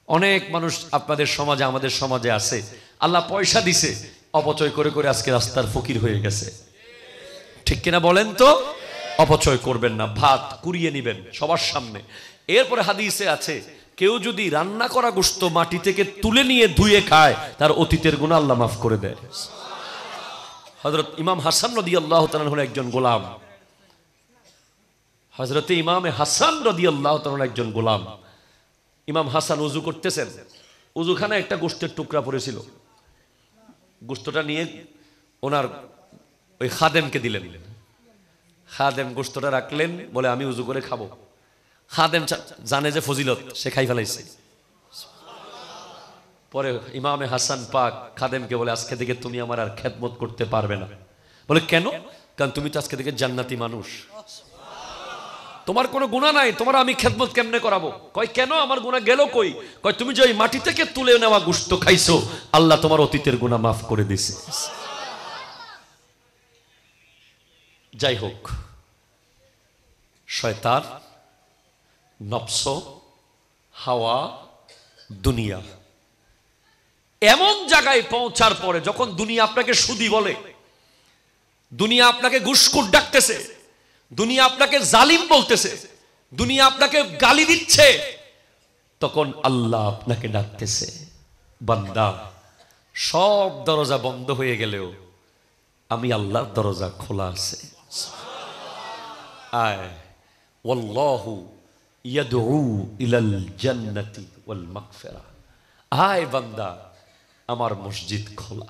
অনেক মানুষ আপনাদের সমাজে, আমাদের সমাজে আছে, আল্লাহ পয়সা দিছে, অপচয় করে করে আজকে রাস্তার ফকির হয়ে গেছে, ঠিক কিনা বলেন তো? অপচয় করবেন না, ভাত কুড়িয়ে নিবেন সবার সামনে। এরপরে হাদিসে আছে, কেউ যদি রান্না করা গোশত মাটি থেকে তুলে নিয়ে ধুয়ে খায়, তার অতীতের গুনাহ আল্লাহ মাফ করে দেয়। হযরত ইমাম হাসান রাদিয়াল্লাহু তাআলা হলেন একজন গোলাম। হযরত ইমামে হাসান রাদিয়াল্লাহু তাআলা একজন গোলাম। ইমাম হাসান ওযু করতেছেন, ওযুখানে একটা গোশতের টুকরা পড়েছিল। গোশতটা নিয়ে ওনার ওই খাদেমকে দিলেন। খাদেম গোশতটা রাখলেন, বলে আমি ওযু করে খাবো। খাদেম জানে যে ফজিলত, সে খাই ফেলাইছে। পরে ইমামে হাসান পাক খাদেমকে বলে, আজকে থেকে তুমি আমার আর খেদমত করতে পারবে না। বলে কেন? কারণ তুমি তো আজকে থেকে জান্নাতি মানুষ, তোমার কোনো গুনাহ নাই, তোমার আমি খেদমত কেমনে করাবো? কয় কেন, আমার গুনাহ গেল কই? কয় তুমি যে ওই মাটি থেকে তুলে নেওয়া গোশত খাইছো, আল্লাহ তোমার অতীতের গুনাহ মাফ করে দিছে। যাই হোক, শয়তান, নফস, হাওয়া, দুনিয়া এমন জায়গায় পৌঁছার পরে যখন দুনিয়া আপনাকে সুদী বলে, দুনিয়া আপনাকে ঘুষখোর ডাকতেছে, দুনিয়া আপনাকে জালিম বলতেছে, দুনিয়া আপনাকে গালি দিচ্ছে, তখন আল্লাহ আপনাকে ডাকতেছে, বান্দা সব দরজা বন্ধ হয়ে গেলেও আমি আল্লাহর দরজা খোলা আছে। আয় ওয়াল্লাহু ইয়াদউ ইলাল জান্নাতি ওয়াল মাগফিরা। আয় বান্দা, আমার মসজিদ খোলা।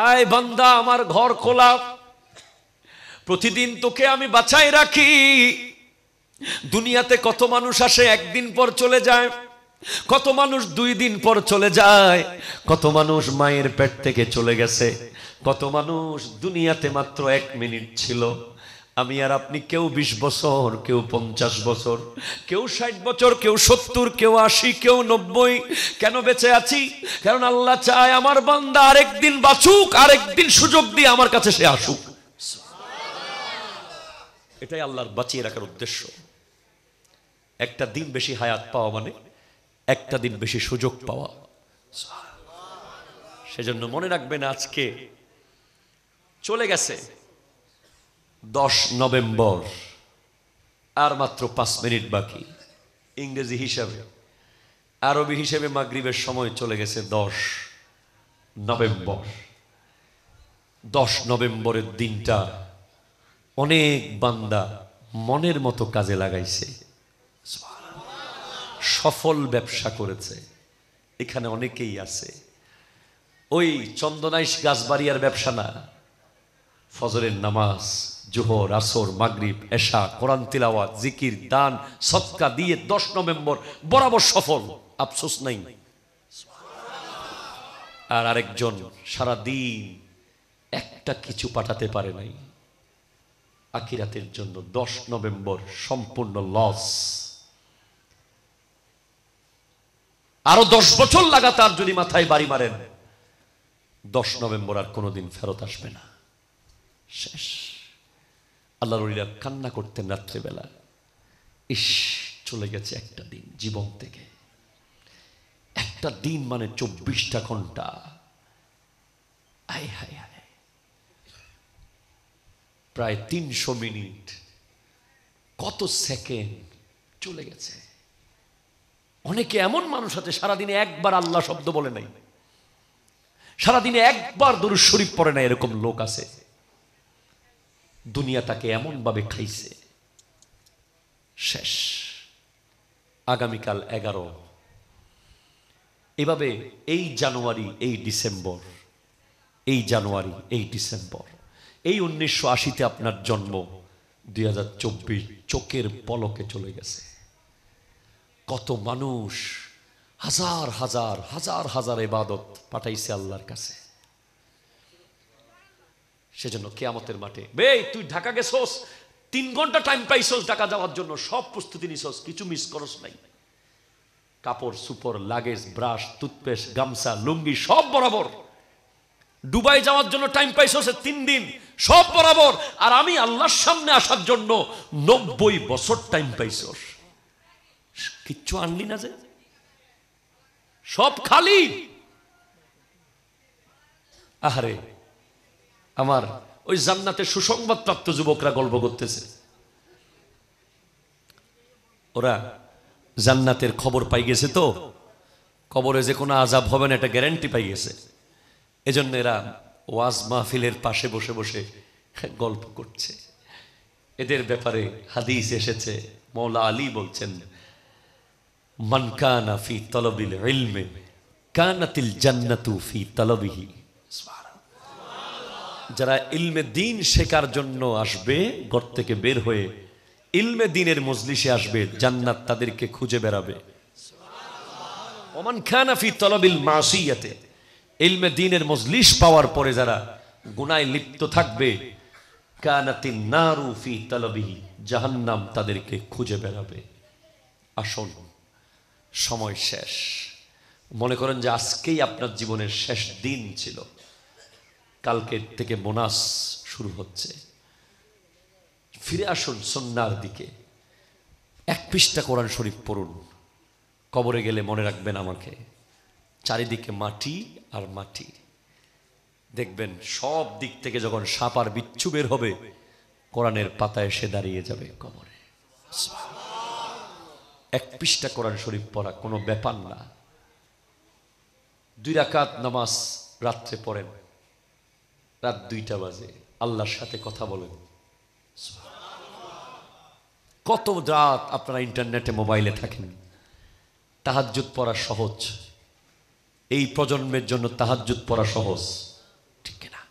আয় বান্দা, আমার ঘর খোলা। প্রতিদিন তোকে আমি বাঁচাই রাখি। দুনিয়াতে কত মানুষ আসে, একদিন পর চলে যায়, কত মানুষ 2 দিন পর চলে যায়, কত মানুষ মায়ের পেট থেকে চলে গেছে, কত মানুষ দুনিয়াতে মাত্র 1 মিনিট ছিল। আমি আর আপনি কেউ 20 বছর, কেউ 50 বছর, কেউ 60 বছর, কেউ 70, কেউ 80, কেউ 90। কেন বেঁচে আছি? কারণ আল্লাহ চায় আমার বান্দা আরেকদিন বাঁচুক, আরেকদিন সুযোগ দিয়ে আমার কাছে সে আসুক। এটাই আল্লাহর বাঁচিয়ে রাখার উদ্দেশ্য। একটা দিন বেশি হায়াত পাওয়া মানে একটা দিন বেশি সুযোগ পাওয়া। সেজন্য মনে রাখবেন, আজকে চলে গেছে 10 নভেম্বর, আর মাত্র 5 মিনিট বাকি। ইংরেজি হিসাবে, আরবি হিসেবে মাগরিবের সময় চলে গেছে 10 নভেম্বর। 10 নভেম্বরের দিনটা অনেক বান্দা মনের মতো কাজে লাগাইছে, সফল ব্যবসা করেছে। এখানে অনেকেই আছে, ওই চন্দনাইশ গাছবাড়িয়ার ব্যবসা না, ফজরের নামাজ, জোহর, আসর, মাগরিব, এশা, কোরআন তিলাওয়াত, জিকির, দান, সদকা দিয়ে 10 নভেম্বর বরাবর সফল, আফসোস নাই। আর আরেকজন সারা দিন একটা কিছু পাঠাতে পারে নাই আখিরাতের জন্য, 10 নভেম্বর সম্পূর্ণ লস। আরো 10 বছর লাগাতার যদি মাথায় বাড়ি মারেন, 10 নভেম্বর আর কোনোদিন ফেরত আসবে না, শেষ। আল্লাহর ওলিরা কান্না করতেন রাত্রেবেলা, ইস চলে গেছে একটা দিন জীবন থেকে। একটা দিন মানে 24টা ঘন্টা। আয় হায় হায়, প্রায় 300 মিনিট, কত সেকেন্ড চলে গেছে। অনেকে এমন মানুষ আছে সারাদিনে একবার আল্লাহ শব্দ বলে নাই, সারাদিনে একবার দরুদ শরীফ পড়ে না, এরকম লোক আছে। দুনিয়া তাকে এমন ভাবে খাইছে, শেষ। আগামীকাল 11, এভাবে এই জানুয়ারি, এই ডিসেম্বর, এই জানুয়ারি, এই ডিসেম্বর, এই 1980-তে আপনার জন্ম, 2024 চোখের পলকে চলে গেছে। কত মানুষ হাজার হাজার হাজার হাজার ইবাদত পাঠাইছে আল্লাহর কাছে। সেজন্য কিয়ামতের মাঠে, বে তুই ঢাকা গেছস, 3 ঘন্টা টাইম পাইছস ঢাকা যাওয়ার জন্য, সব প্রস্তুতি নিছস, কিছু মিস করস নাই। কাপড় সুপড়, লাগেজ, ব্রাশ, টুথপেস্ট, গামছা, লুঙ্গি সব বরাবর। দুবাই যাওয়ার জন্য টাইম পাইছস 3 দিন, সব বরাবর। আর আমি আল্লাহর সামনে আসার জন্য 90 বছর টাইম পাইছস, কিচ্ছু আনলি না, যে সব খালি। আহারে, আমার ওই জান্নাতের সুসংবাদ প্রাপ্ত যুবকরা গল্প করতেছে, ওরা জান্নাতের খবর পাই গেছে, তো কবরে যে কোনো আযাব হবে না এটা গ্যারান্টি পাই গেছে। এজন্য এরা ওয়াজ মাহফিলের পাশে বসে বসে গল্প করছে। এদের ব্যাপারে হাদিস এসেছে, মৌলা আলী বলছেন, মান কানা ফি তালাবিল ইলমি কানাতিল জান্নাতু ফি তালাবিহি। যারা ইলমে দ্বীন শেখার জন্য আসবে, ঘর থেকে বের হয়ে ইলমে দ্বীনের মজলিসে আসবে, জান্নাত তাদেরকে খুঁজে বেড়াবে। ওমান খানা ফি তলবিল মাসিয়াতে, ইলমে দ্বীনের মজলিস পাওয়ার পরে যারা গুনায় লিপ্ত থাকবে, কানাতিন নারু ফি তলবিহি, জাহান্নাম তাদেরকে খুঁজে বেড়াবে। আসল সময় শেষ। মনে করেন যে আজকেই আপনার জীবনের শেষ দিন ছিল, কালকের থেকে বোনাস শুরু হচ্ছে। ফিরে আসুন সুন্নাহর দিকে। 1 পৃষ্ঠা কোরআন শরীফ পড়ুন। কবরে গেলে মনে রাখবেন আমাকে, চারিদিকে মাটি আর মাটি। দেখবেন সব দিক থেকে যখন সাপ আর বিচ্ছু বের হবে, কোরআনের পাতায় এসে দাঁড়িয়ে যাবে কবরে। 1 পৃষ্ঠা কোরআন শরীফ পড়া কোনো ব্যাপার না। 2 রাকাত নামাজ রাত্রে পড়েন, রাত 2টা বাজে আল্লাহর সাথে কথা বলেন। কত রাত আপনারা ইন্টারনেটে মোবাইলে থাকেন। তাহাজ্জুদ পড়া সহজ, এই প্রজন্মের জন্য তাহাজ্জুদ পড়া সহজ, ঠিক না?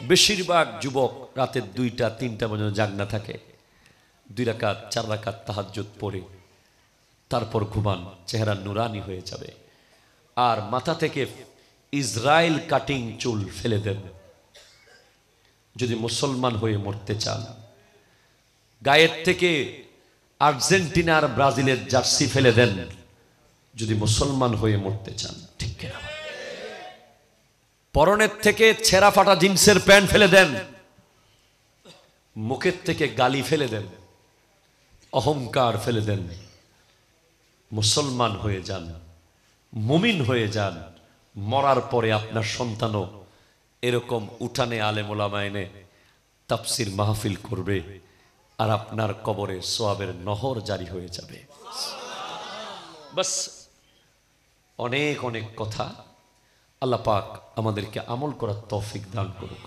বেশিরভাগ যুবক রাতের 2টা 3টা পর্যন্ত জাগনা থাকে। 2 রাকাত 4 রাকাত তাহাজ্জুদ পড়ে তারপর ঘুমান, চেহারা নুরানি হয়ে যাবে। আর মাথা থেকে ইসরায়েল কাটিং চুল ফেলে দেন যদি মুসলমান হয়ে মরতে চান। গায়ের থেকে আর্জেন্টিনা আর ব্রাজিলের জার্সি ফেলে দেন যদি মুসলমান হয়ে মরতে চান, ঠিক না? পরনের থেকে ছেঁড়া ফাটা জিন্সের প্যান্ট ফেলে দেন, মুখের থেকে গালি ফেলে দেন, অহংকার ফেলে দেন, মুসলমান হয়ে যান, মুমিন হয়ে যান। মরার পরে আপনার সন্তানও এরকম উঠানে আলেম ওলামা এনে তাফসির মাহফিল করবে, আর আপনার কবরে সোয়াবের নহর জারি হয়ে যাবে। বাস, অনেক অনেক কথা। আল্লাহ পাক আমাদেরকে আমল করার তৌফিক দান করুক।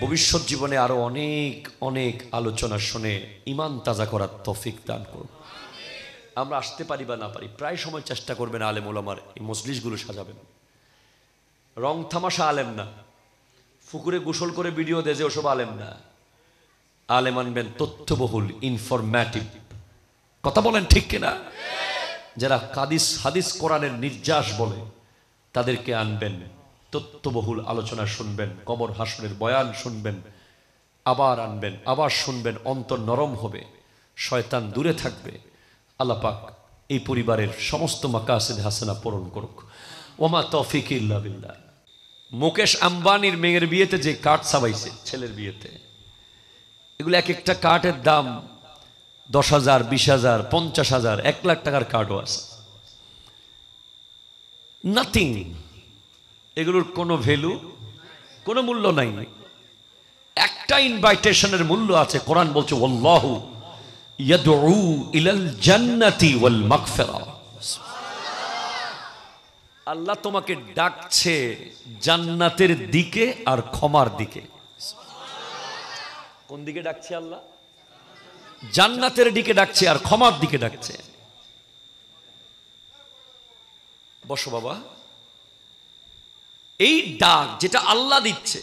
ভবিষ্যৎ জীবনে আরো অনেক অনেক আলোচনা শুনে ঈমান তাজা করার তৌফিক দান করুক। আমরা আসতে পারি বা না পারি, প্রায় সময় চেষ্টা করবেন আলেম ওলামার এই মজলিসগুলো সাজাবেন। রং তামাশা আলেম না, পুকুরে গোসল করে ভিডিও দেয় যে ওসব আলেম না। আলেম আনবেন তথ্যবহুল, ইনফরমেটিভ কথা বলেন, ঠিক কিনা? যারা হাদিস কোরআনের নির্যাস বলে তাদেরকে আনবেন, তথ্যবহুল আলোচনা শুনবেন, কবর হাসরের বয়ান শুনবেন, আবার আনবেন, আবার শুনবেন, অন্তর নরম হবে, শয়তান দূরে থাকবে। আল্লাহ পাক এই পরিবারের সমস্ত মাকাসিদ হাসানা পূরণ করুক। ওমা তৌফিক ইল্লা বিল্লাহ। মুকেশ আম্বানির মেয়ের বিয়েতে যে কাঠ ছাপাইছে, ছেলের বিয়েতে, এগুলো এক একটা কাঠের দাম 10,000, 20,000, 50,000, 1 লাখ টাকার কাঠও আছে। নাথিং, এগুলোর কোনো ভ্যালু, কোনো মূল্য নাই। একটা ইনভাইটেশনের মূল্য আছে। কোরআন বলছে ওয়াল্লাহু ইয়াদউ ইলাল জান্নাতি ওয়াল মাগফিরা। আল্লাহ তোমাকে ডাকছে জান্নাতের দিকে আর ক্ষমার দিকে। কোন দিকে ডাকছে আল্লাহ? জান্নাতের দিকে ডাকছে আর ক্ষমার দিকে ডাকছে। বসো বাবা। এই ডাক যেটা আল্লাহ দিচ্ছে,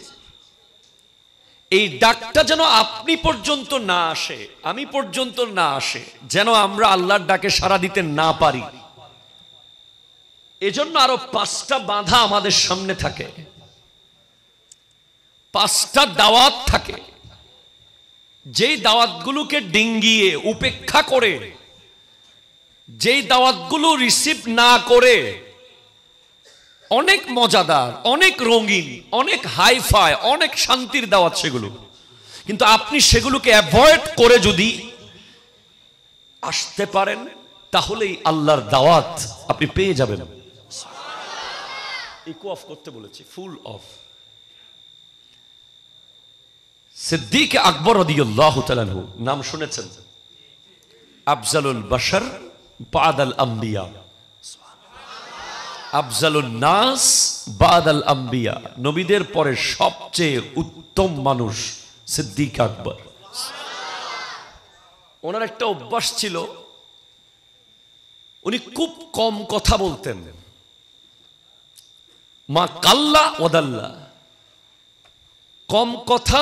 এই ডাকটা যেন আপনি পর্যন্ত না আসে, আমি পর্যন্ত না আসে, যেন আমরা আল্লাহর ডাকে সাড়া দিতে না পারি, এজন্য আরো 5টা বাধা আমাদের সামনে থাকে, 5টা দাওয়াত থাকে। যেই দাওয়াতগুলোকে ডিঙ্গিয়ে উপেক্ষা করে, যেই দাওয়াতগুলো রিসিভ না করে, অনেক মজাদার, অনেক রঙিন, অনেক হাইফাই, অনেক শান্তির দাওয়াত সেগুলো, কিন্তু আপনি সেগুলোকে অ্যাভয়েড করে যদি আসতে পারেন, তাহলেই আল্লাহর দাওয়াত আপনি পেয়ে যাবেন। ইকো অফ করতে বলেছি, ফুল অফ। সিদ্দিক আকবর রাদিয়াল্লাহু তাআলা আনহু নাম শুনেছেন? আফজালুল বাশার বাদাল আম্বিয়া, আফজালুন নাস বাদাল আম্বিয়া, নবীদের পরে সবচেয়ে উত্তম মানুষ সিদ্দিক আকবর। ওনার একটা অভ্যাস ছিল, উনি খুব কম কথা বলতেন। মা কাল্লা ওদাল্লা, কম কথা,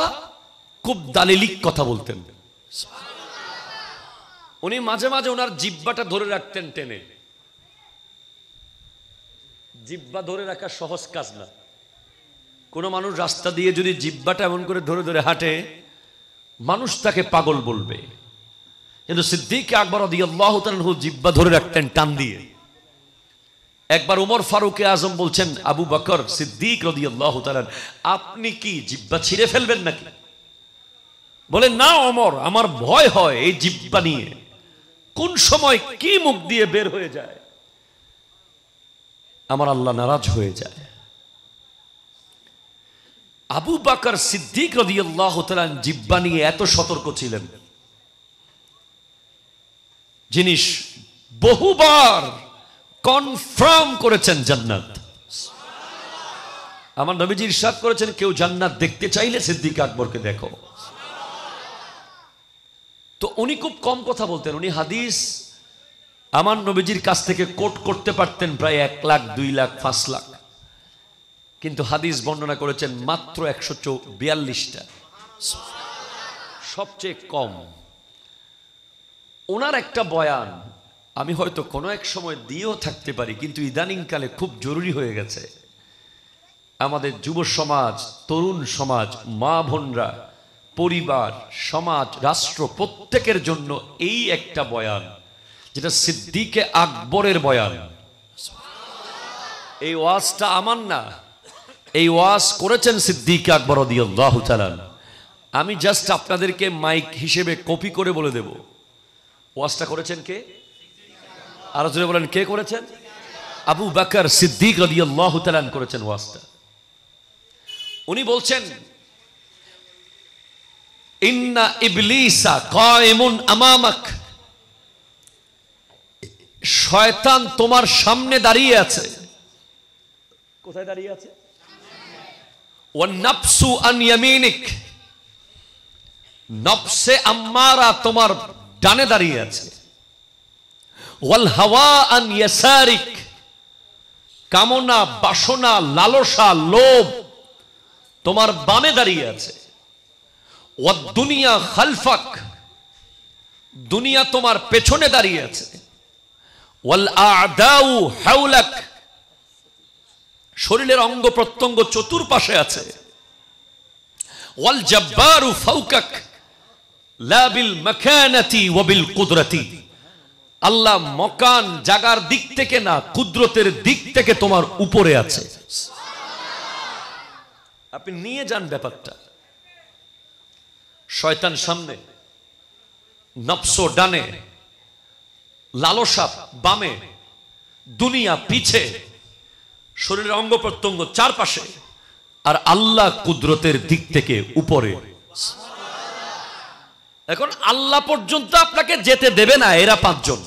খুব দালিলিক কথা বলতেন। উনি মাঝে মাঝে ওনার জিহ্বাটা ধরে রাখতেন টেনে, জিহ্বা ধরে রাখা সহজ কাজ না। কোনো মানুষ রাস্তা দিয়ে যদি জিহ্বাটা এমন করে ধরে ধরে হাঁটে, মানুষ তাকে পাগল বলবে। কিন্তু সিদ্দিক আকবর রাদিয়াল্লাহু তাআলা আনহু জিহ্বা ধরে রাখতেন টান দিয়ে। একবার ওমর ফারুক আজম বলছেন, আবু বকর সিদ্দিক রাদিয়াল্লাহু তাআলা, আপনি কি জিহ্বা ছিঁড়ে ফেলবেন নাকি? বলেন, না ওমর, আমার ভয় হয় এই জিহ্বা নিয়ে, কোন সময় কি মুখ দিয়ে বের হয়ে যায়, আমার আল্লাহ নারাজ হয়ে যায়। আবু বকর সিদ্দিক রাদিয়াল্লাহু তাআলা জিহ্বা নিয়ে এত সতর্ক ছিলেন, জিনিস বহুবার কনফার্ম করেছেন জান্নাত। আমার নবীজি ইরশাদ করেছেন, কেউ জান্নাত দেখতে চাইলে সিদ্দিক আকবরকে দেখো। তো উনি খুব কম কথা বলতেন। উনি হাদিস আমার নবীজির কাছ থেকে কোট করতে পারতেন প্রায় 1 লাখ, 2 লাখ, 5 লাখ, কিন্তু হাদিস বর্ণনা করেছেন মাত্র 142টা, সবচেয়ে কম। ওনার একটা বয়ান আমি হয়তো কোনো এক সময় দিয়েও থাকতে পারি, কিন্তু ইদানিংকালে খুব জরুরি হয়ে গেছে। আমাদের যুব সমাজ, তরুণ সমাজ, মা বোনরা, পরিবার, সমাজ, রাষ্ট্র প্রত্যেকের জন্য এই একটা বয়ান, যেটা সিদ্দিকে আকবরের বয়ান। এই ওয়াজটা আমার না, এই ওয়াজ করেছেন সিদ্দিক আকবর রাদিয়াল্লাহু তাআলা। আমি জাস্ট আপনাদেরকে মাইক হিসেবে কপি করে বলে দেব, ওয়াজটা করেছেন কে? আর জোরে বলেন, কে করেছেন? আবু বকর সিদ্দিক রাদিয়াল্লাহু তাআলা করেছেন ওয়াজটা। উনি বলছেন, ইন্না ইবলিসা কায়িমুন আমামাক, শয়তান তোমার সামনে দাঁড়িয়ে আছে। কোথায় দাঁড়িয়ে আছে? ওয়ান নাফসু আন ইয়ামিনিক, নফসে আম্মারা তোমার ডানে দাঁড়িয়ে আছে। ওয়াল হাওয়া আন ইয়াসারিক, কামনা, বাসনা, লালসা, লোভ তোমার বামে দাঁড়িয়ে আছে। ওয়াদ দুনিয়া খালফাক, দুনিয়া তোমার পেছনে দাঁড়িয়ে আছে। ওয়াল আ'দাউ হাওলাক, শরীরের অঙ্গ প্রত্যঙ্গ চতুর্পাশে আছে। ওয়াল জাব্বারু ফাওকাক লা বিল মাকানাতি ওয়া বিল কুদরাতি, আল্লাহ মকান জাগার দিক থেকে না, কুদরতের দিক থেকে তোমার উপরে আছে। আপনি নিয়ে যান ব্যাপারটা। শয়তান সামনে, নফস ডানে, লালসা বামে, দুনিয়া পিছে, শরীরের অঙ্গ প্রত্যঙ্গ চারপাশে, আর আল্লাহ কুদরতের দিক থেকে উপরে। এখন আল্লাহ পর্যন্ত আপনাকে যেতে দেবে না এরা 5 জন,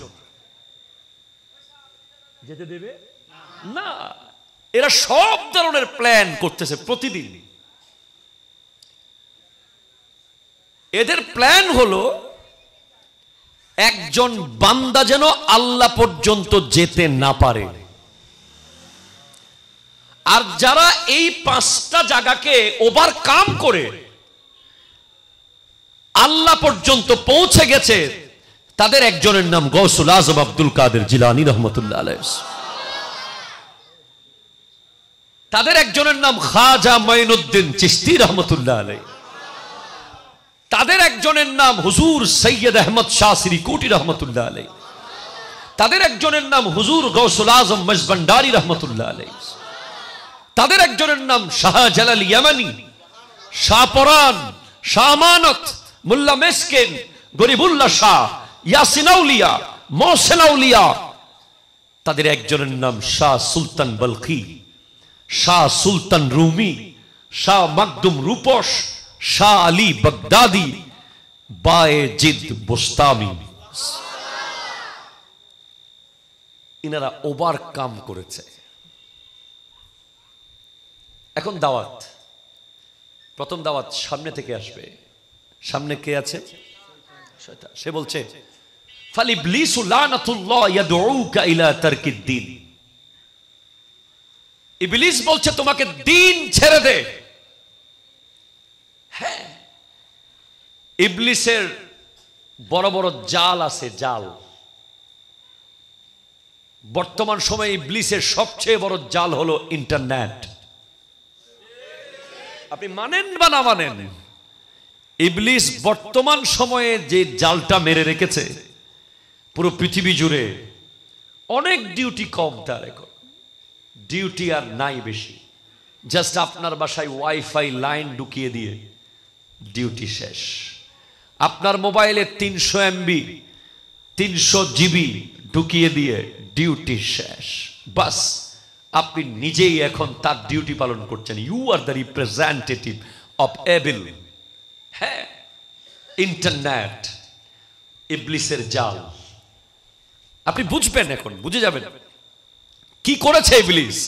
যেতে দেবে না। এরা সব ধরনের প্ল্যান করতেছে প্রতিদিন। এদের প্ল্যান হলো একজন বান্দা যেন আল্লাহ পর্যন্ত যেতে না পারে। আর যারা এই 5টা জায়গাকে ওভারকাম করে আল্লাহ পর্যন্ত পৌঁছে গেছে, তাদের একজনের নাম গৌসুল আজম আব্দুল কাদের জিলানী রহমতুল্লাহ আলাইহি, তাদের একজনের নাম খাজা মাইনুদ্দিন চিশতি রহমতুল্লাহ আলাইহি, তাদের একজনের নাম হুজুর সৈয়দ আহমদ শাহ সিরিকুটি রহমতুল্লাহ আলাইহি, তাদের একজনের নাম হুজুর গৌসুল আজম মজবন্ডারি রহমতুল্লাহ আলাইহি, তাদের একজনের নাম শাহজালাল ইয়ামানি, শাহপরান, শাহ আমানত, মুল্লা মেসকিন, গরিবুল্লাহ শাহ, ইয়াসিন আউলিয়া, মহসিন আউলিয়া, তাদের একজনের নাম শাহ সুলতান বলখি, শাহ সুলতান রুমি, শাহ মাকদুম রূপস, শাহ আলী বাগদাদি, বায়েজিদ বুস্তামি। ইনারা ওভারকাম করেছে। এখন দাওয়াত, প্রথম দাওয়াত সামনে থেকে আসবে। সামনে কে আছে? শয়তান। সে বলছে, ফালিবলিসু লানাতুল্লাহ ইয়াদউকা ইলা তারকিদ দ্বীন, ইবলিস বলছে তোমাকে দ্বীন ছেড়ে দে। হ্যাঁ, ইবলিসের বড় বড় জাল আছে, জাল। বর্তমান সময়ে ইবলিসের সবচেয়ে বড় জাল হলো ইন্টারনেট। আপনি মানেন বা না মানেন, ইবলিস বর্তমান সময়ে যে জালটা মেরে রেখেছে পুরো পৃথিবী জুড়ে, অনেক ডিউটি কম তার, এখন ডিউটি আর নাই বেশি। জাস্ট আপনার বাসায় ওয়াইফাই লাইন ঢুকিয়ে দিয়ে ডিউটি শেষ। আপনার মোবাইলে 300 MB 300 GB ঢুকিয়ে দিয়ে ডিউটি শেষ। বাস আপনি নিজেই এখন তার ডিউটি পালন করছেন। You are the representative of evil. হ্যাঁ, ইন্টারনেট ইবলিসের জাল। আপনি বুঝবেন, এখন বুঝে যাবেন কি করেছে ইবলিস।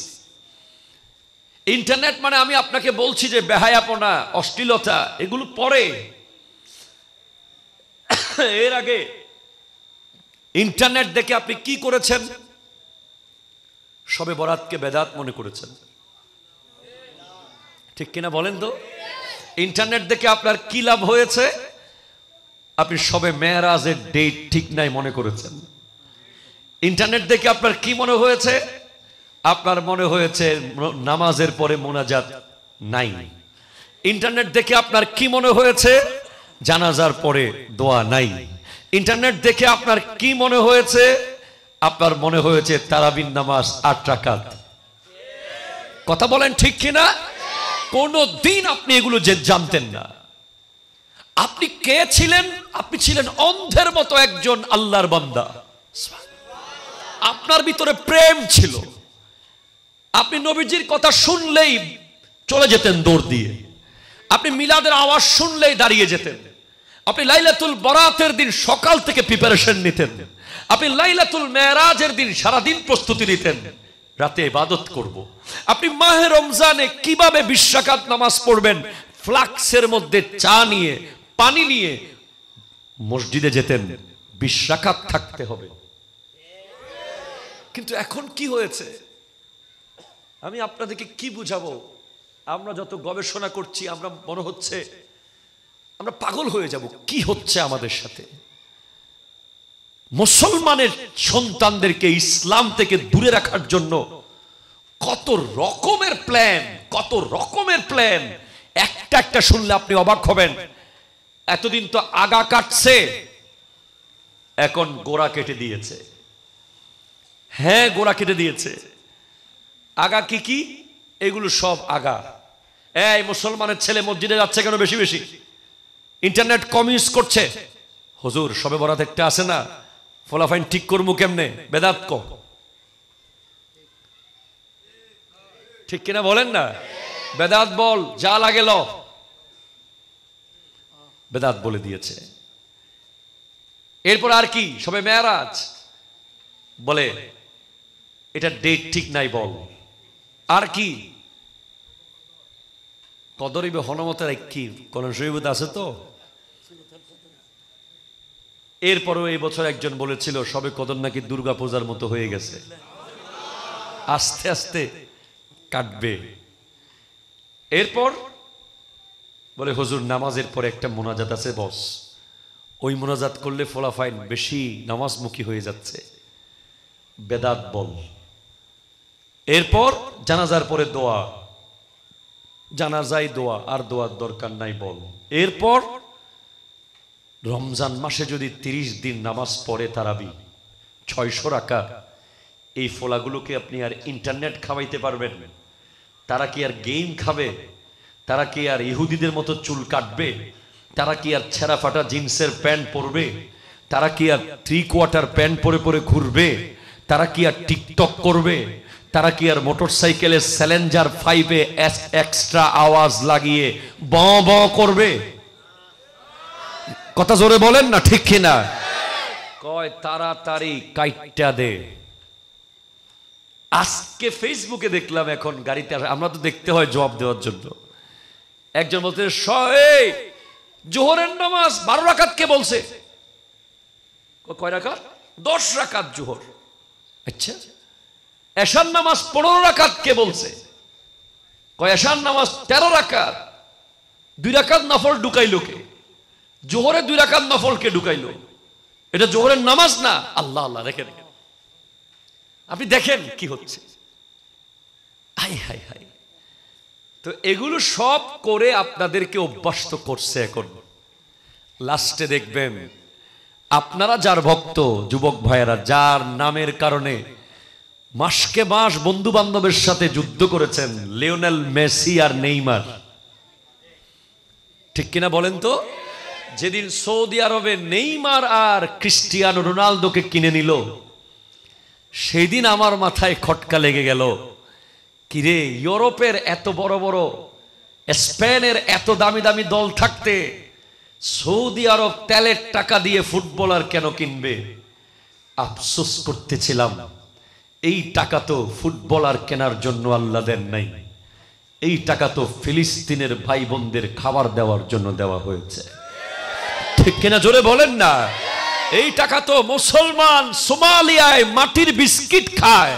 ইন্টারনেট মানে আমি আপনাকে বলছি যে বেহায়াপনা, অশ্লীলতা এগুলো পরে। এর আগে ইন্টারনেট দেখে আপনি কি করেছেন? শবে বরাতকে বেদাত মনে করেছেন, ঠিক কিনা বলেন তো? ইন্টারনেট দেখে আপনার কি লাভ হয়েছে? আপনি শবে মেরাজের ডেট ঠিক নাই মনে করেছেন। ইন্টারনেট দেখে আপনার কি মনে হয়েছে? আপনার মনে হয়েছে নামাজের পরে মোনাজাত নাই। ইন্টারনেট দেখে আপনার কি মনে হয়েছে? জানাজার পরে দোয়া নাই। ইন্টারনেট দেখে আপনার কি মনে হয়েছে? আপনার মনে হয়েছে তারাবির নামাজ 8 রাকাত। কথা বলেন ঠিক কিনা? কোনদিন আপনি এগুলো যে জানতেন না। আপনি কে ছিলেন? আপনি ছিলেন অন্ধের মতো একজন আল্লাহর বান্দা। আপনার ভিতরে প্রেম ছিল। আপনি নবীজির কথা শুনলেই চলে যেতেন দৌড় দিয়ে। আপনি মিলাদের আওয়াজ শুনলেই দাঁড়িয়ে যেতেন। আপনি লাইলাতুল বরাতের দিন সকাল থেকে প্রিপারেশন নিতেন। আপনি লাইলাতুল মেরাজের দিন সারাদিন প্রস্তুতি নিতেন, রাতে ইবাদত করব। আপনি মাহে রমজানে কিভাবে 20 রাকাত নামাজ পড়বেন, ফ্লাক্সের মধ্যে চা নিয়ে পানি নিয়ে মসজিদে যেতেন, 20 রাকাত থাকতে হবে। কিন্তু এখন কি হয়েছে? আমি আপনাদেরকে কি বুঝাবো? আমরা যত গবেষণা করছি, আমরা মনে হচ্ছে আমরা পাগল হয়ে যাব। কি হচ্ছে আমাদের সাথে? মুসলমানের সন্তানদেরকে ইসলাম থেকে দূরে রাখার জন্য কত রকমের প্ল্যান, কত রকমের প্ল্যান। একটা একটা শুনলে আপনি অবাক হবেন। এতদিন তো আগা কাটছে, এখন গোড়া কেটে দিয়েছে। হ্যাঁ, গোড়া কেটে দিয়েছে। আগা কি কি? এগুলো সব আগা। এই মুসলমানের ছেলে মসজিদে যাচ্ছে কেন বেশি বেশি? ইন্টারনেট কম ইউজ করছে। হুজুর সবে বরাত একটা আছে না, ফলাফাইন ঠিক করবো কেমনে? বেদাত কো, ঠিক কিনা বলেন না? বেদাত বল, যা লাগে ল। বেদাত বলে দিয়েছে। এরপর আর কি? সবে মেরাজ বলে এটা ডেট ঠিক নাই বল। আর কি? কদরিবে হনমতের কি কোন শরীয়ত আছে তো? এরপরও এই বছর একজন বলেছিল সবে কদর নাকি দুর্গা পূজার মতো হয়ে গেছে, আস্তে আস্তে কাটবে। এরপর বলে হুজুর নামাজের পরে একটা মোনাজাত আছে বস, ওই মোনাজাত করলে ফলাফাইন বেশি নামাজমুখী হয়ে যাচ্ছে, বেদাত বল। এরপর জানাজার পরে দোয়া, জানাজায় দোয়া, আর দোয়ার দরকার নাই বল। এরপর রমজান মাসে যদি 30 দিন নামাজ পড়ে তারাবি 600 রাকাত, এই ফলাগুলোকে আপনি আর ইন্টারনেট খাওয়াইতে পারবেন? তারা কি আর গেম খাবে? তারা কি আর ইহুদিদের মতো চুল কাটবে? তারা কি আর ছেঁড়া ফাটা জিন্সের প্যান্ট পরবে? তারা কি আর 3/4 প্যান্ট পরে পরে ঘুরবে? তারা কি আর টিকটক করবে? তারা কি আর মোটরসাইকেলের চ্যালেঞ্জার 5-এ এক্সট্রা আওয়াজ লাগিয়ে ব ব করবে? কথা জোরে বলেন না, ঠিক কিনা? কয় তাড়াতাড়ি কাইটটা দে। আজকে ফেসবুকে দেখলাম, এখন গাড়িতে আমরা তো দেখতে হয় জবাব দেওয়ার জন্য, একজন বলতে জোহরের নামাজ 12 রাকাত কে বলছে? কয় রাকাত? 10 রাকাত জোহর। আচ্ছা, এশার নামাজ 15 রাকাত কে বলছে? কয় এশার নামাজ 13 রাকাত। 2 রাকাত নফল ঢুকাইলো কে? জোহরে 2 রাকাত নফল কে ঢুকাইলো? এটা জোহরের নামাজ না। আল্লাহ আল্লাহ, রেখে আপনি দেখেন কি হচ্ছে। High high high. তো এগুলো সব করে আপনাদেরকে অভ্যস্ত করছে। এখন লাস্টে দেখবেন আপনারা যার ভক্ত, যুবক ভাইয়েরা, যার নামের কারণে মাসকে মাস বন্ধু বান্ধবের সাথে যুদ্ধ করেছেন, লিওনেল মেসি আর নেইমার, ঠিক কিনা বলেন তো? যেদিন সৌদি আরবে নেইমার আর ক্রিস্টিয়ানো রোনালদোকে কিনে নিল, সেই দিন আমার মাথায় খটকা লেগে গেল, কিরে ইউরোপের এত বড় বড়, স্পেনের এত দামি দামি দল থাকতে সৌদি আরব তেলের টাকা দিয়ে ফুটবলার কেন কিনবে? আফসোস করতেছিলাম, এই টাকা তো ফুটবলার কেনার জন্য আল্লাহ দেন নাই, এই টাকা তো ফিলিস্তিনের ভাই বোনদের খাবার দেওয়ার জন্য দেওয়া হয়েছে, ঠিক কিনা? জোরে বলেন না। এই টাকা তো মুসলমান সোমালিয়ায় মাটির বিস্কিট খায়,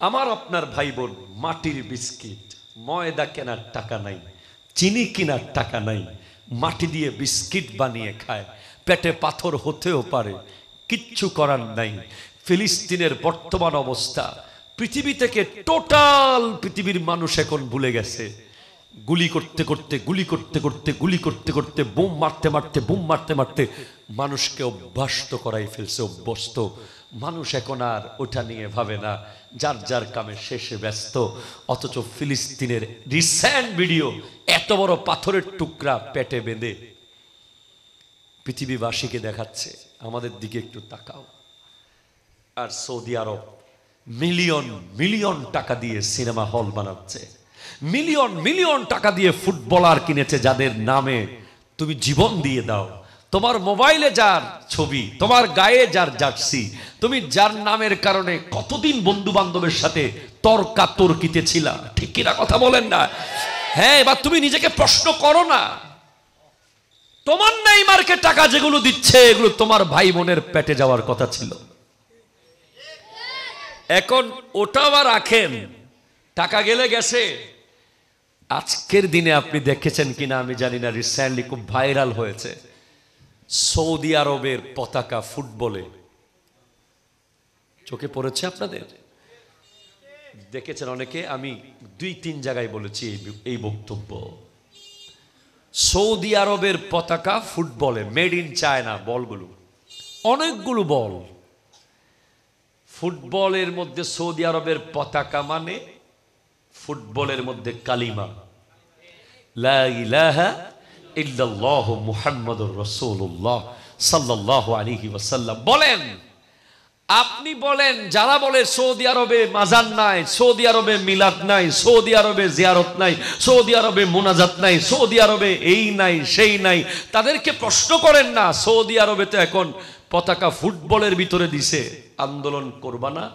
আমার আপনার ভাই বোন মাটির বিস্কিট, ময়দা কেনার টাকা নাই, চিনি কেনার টাকা নাই, মাটি দিয়ে বিস্কিট বানিয়ে খায়। পেটে পাথর হতেও পারে, কিচ্ছু করার নাই। ফিলিস্তিনের বর্তমান অবস্থা, পৃথিবী থেকে টোটাল পৃথিবীর মানুষ এখন ভুলে গেছে। গুলি করতে করতে গুলি করতে করতে গুলি করতে করতে বোম মারতে মারতে বোম মারতে মারতে মানুষকে অভ্যস্ত করাই ফেলছে, অভ্যস্ত। মানুষ এখন আর ওটা নিয়ে ভাবে না, যার যার কামে শেষে ব্যস্ত। অথচ ফিলিস্তিনের রিসেন্ট ভিডিও, এত বড় পাথরের টুকরা পেটে বেঁধে পৃথিবীবাসীকে দেখাচ্ছে, আমাদের দিকে একটু তাকাও। আর সৌদি আরব মিলিয়ন মিলিয়ন টাকা দিয়ে সিনেমা হল বানাচ্ছে, মিলিয়ন মিলিয়ন টাকা দিয়ে ফুটবলার কিনেছে, যাদের নামে তুমি জীবন দিয়ে দাও। তোমার মোবাইলে যার ছবি, তোমার গায়ে যার জার্সি, তুমি যার নামের কারণে কতদিন বন্ধু বান্ধবের সাথে তর্কাতর্কিতে ছিলা, ঠিক কিনা কথা বলেন না? হ্যাঁ, এবার তুমি নিজেকে প্রশ্ন করো না, তোমার নেইমারকে টাকা যেগুলো দিচ্ছে এগুলো তোমার ভাই বোনের পেটে যাওয়ার কথা ছিল। এখন ওটাও রাখেন, টাকা গেলে গেছে। আজকের দিনে আপনি দেখেছেন কিনা আমি জানি না, রিসেন্টলি খুব ভাইরাল হয়েছে সৌদি আরবের পতাকা ফুটবলে। চোখে পড়েছে আপনাদের? দেখেছেন অনেকে? আমি 2-3 জায়গায় বলেছি এই বক্তব্য। সৌদি আরবের পতাকা ফুটবলে, মেড ইন চায়না বলগুলো, অনেকগুলো বল ফুটবলের মধ্যে। সৌদি আরবের পতাকা মানে ফুটবলের মধ্যে কালিমা, লা ইলাহা ইল্লাল্লাহ মুহাম্মাদুর রাসূলুল্লাহ সাল্লাল্লাহু আলাইহি ওয়াসাল্লাম। বলেন, আপনি বলেন, যারা বলে সৌদি আরবে মাজার নাই, সৌদি আরবে মিলাদ নাই, সৌদি আরবে জিয়ারত নাই, সৌদি আরবে মুনাজাত নাই, সৌদি আরবে এই নাই সেই নাই, তাদেরকে প্রশ্ন করেন না, সৌদি আরবে তো এখন পতাকা ফুটবলের ভিতরে দিছে, আন্দোলন করবা না?